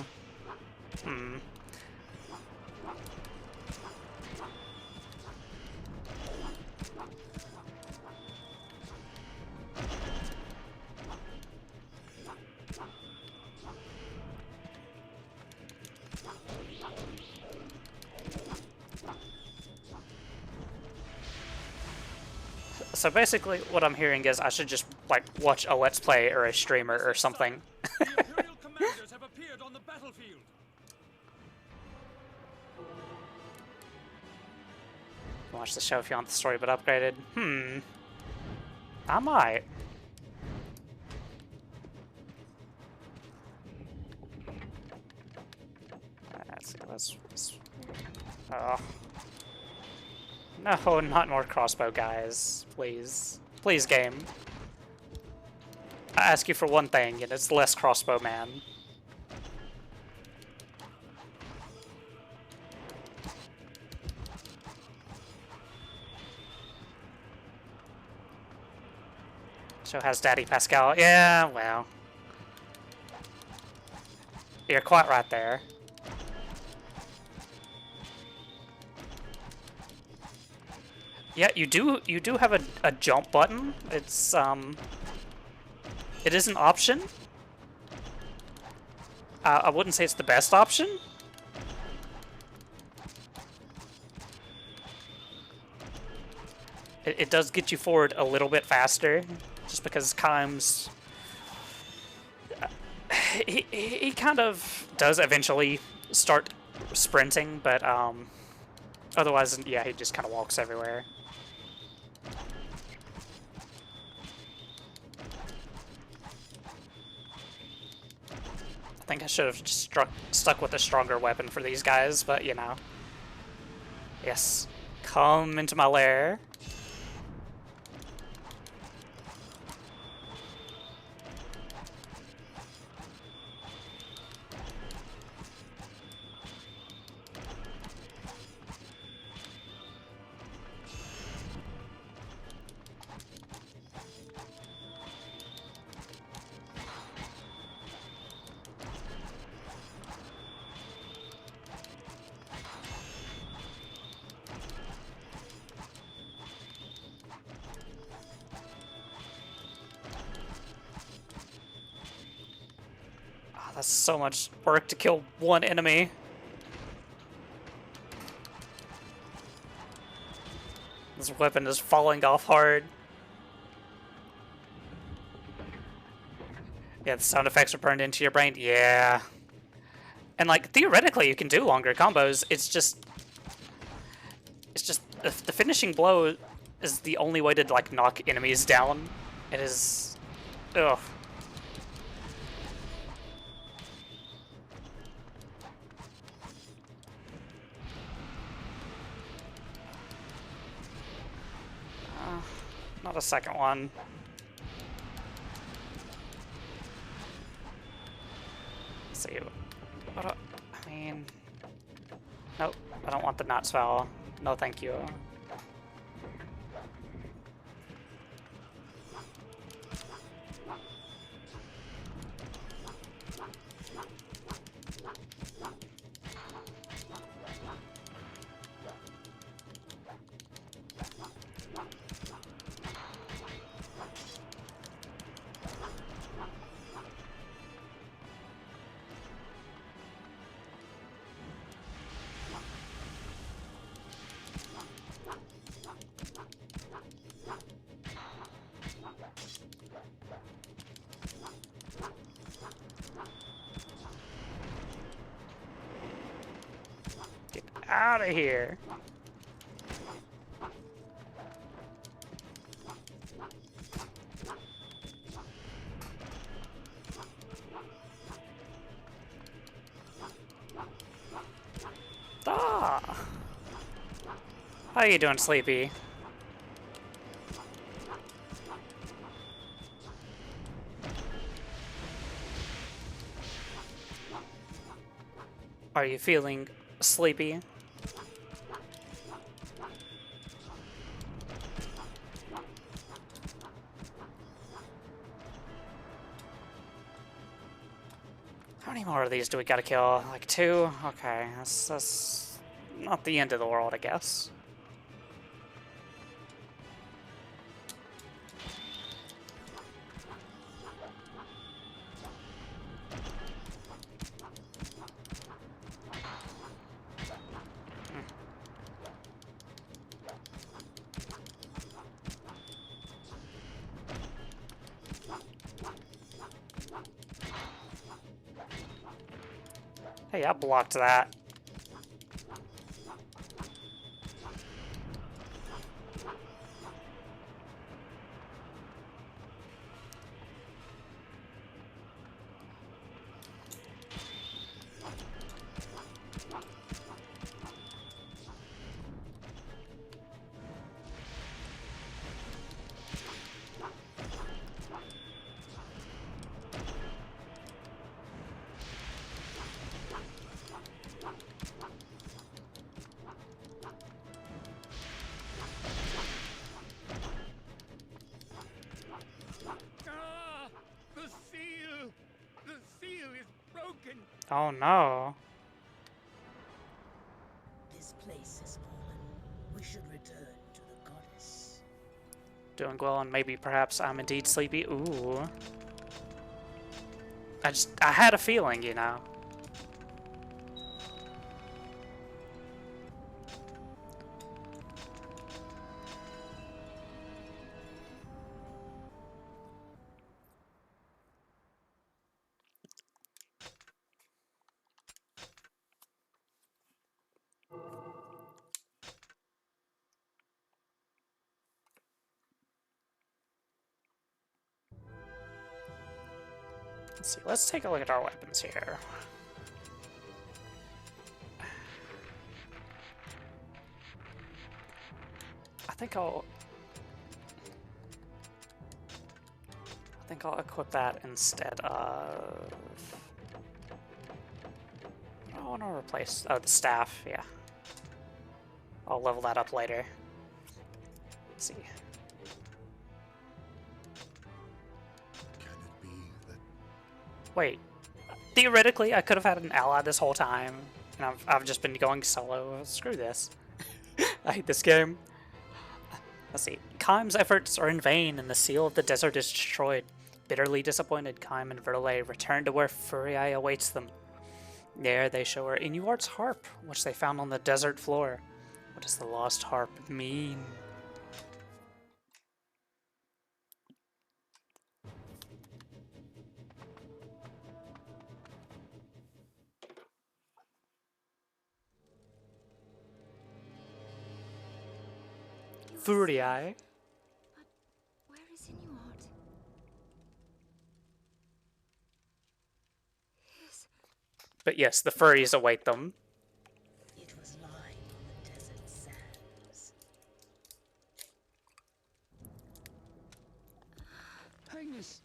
So basically, what I'm hearing is I should just, like, watch a Let's Play or a streamer or something. The Imperial commanders have appeared on the battlefield. Watch the show if you want the story but upgraded. I might. Let's see, let's oh. No, not more crossbow guys. Please. Please, game. I ask you for one thing, and it's less crossbow man. Show has Daddy Pascal. Yeah, well. You're quite right there. Yeah, you do have a jump button. It's it is an option. I wouldn't say it's the best option. It does get you forward a little bit faster, just because Kaim's he kind of does eventually start sprinting, but otherwise, yeah, he just kind of walks everywhere. I think I should have just stuck with a stronger weapon for these guys, but you know. Yes. Come into my lair. That's so much work to kill one enemy. This weapon is falling off hard. Yeah, the sound effects are burned into your brain. Yeah. And like, theoretically you can do longer combos. It's just the finishing blow is the only way to like knock enemies down. It is, ugh. Not a second one. Let's see. I mean, nope. I don't want the knot spell. No, thank you. out of here. Ah. How you doing, Sleepy? Are you feeling sleepy? How many more of these do we gotta kill? Like 2? Okay, that's not the end of the world, I guess. Hey, I blocked that. Oh no. This place is fallen. We should return to the goddess. Doing well, and maybe perhaps I'm indeed sleepy. Ooh. I had a feeling, you know. Let's see, let's take a look at our weapons here. I think I'll equip that instead of... I want to replace... Oh, the staff, yeah. I'll level that up later. Let's see. Wait, theoretically, I could have had an ally this whole time, and I've just been going solo. Screw this. I hate this game. Let's see. Kaim's efforts are in vain, and the seal of the desert is destroyed. Bitterly disappointed, Kaim and Verle return to where Furii awaits them. There, they show her Inuart's harp, which they found on the desert floor. What does the lost harp mean? Furii. But where is Inuart? But yes, the furries await them. It was lying on the desert sands. Highness,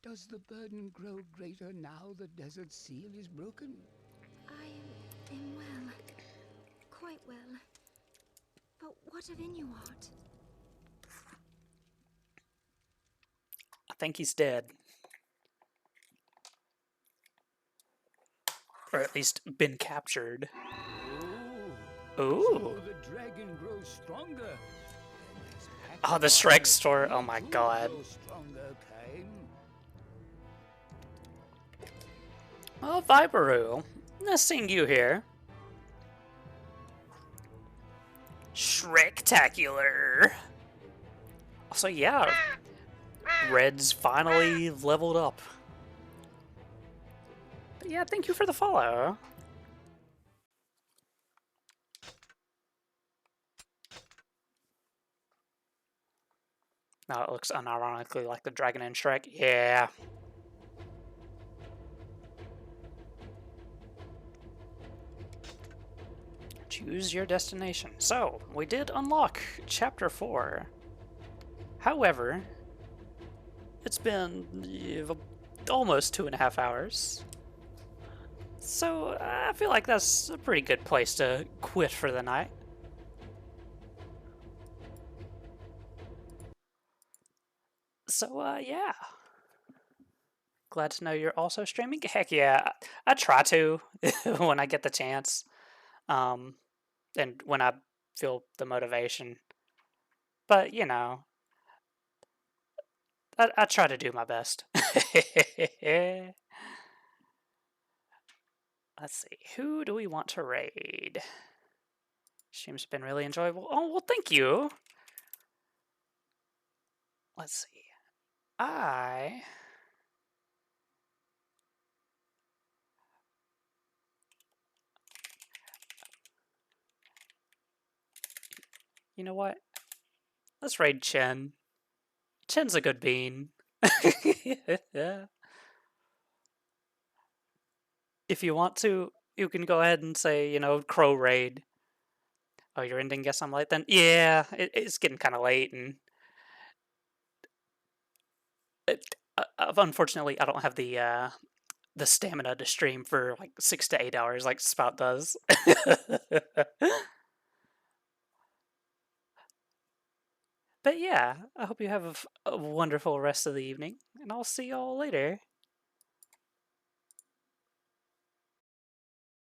does the burden grow greater now the desert seal is broken? I am well. Quite well. But what of Inuart? I think he's dead. Or at least been captured. Ooh. So the dragon grows stronger. Oh, the Shrek store. Oh my god. Oh, Vibaru. Nice seeing you here. Shrektacular. So yeah, Red's finally leveled up. But yeah, thank you for the follow. Now it looks unironically like the dragon in Shrek. Yeah. Choose your destination. So, we did unlock Chapter 4. However, it's been almost 2.5 hours. So, I feel like that's a pretty good place to quit for the night. So, yeah. Glad to know you're also streaming. Heck yeah, I try to when I get the chance. And when I feel the motivation. But, you know, I try to do my best. Let's see, who do we want to raid? Stream's been really enjoyable. Oh, well, thank you. Let's see. You know what? Let's raid Chen. Chen's a good bean. Yeah. If you want to, you can go ahead and say, you know, Crow raid. Oh, you're ending Guess I'm Late then? Yeah, it's getting kind of late, and unfortunately, I don't have the stamina to stream for like 6 to 8 hours like Spout does. But yeah, I hope you have a wonderful rest of the evening, and I'll see y'all later.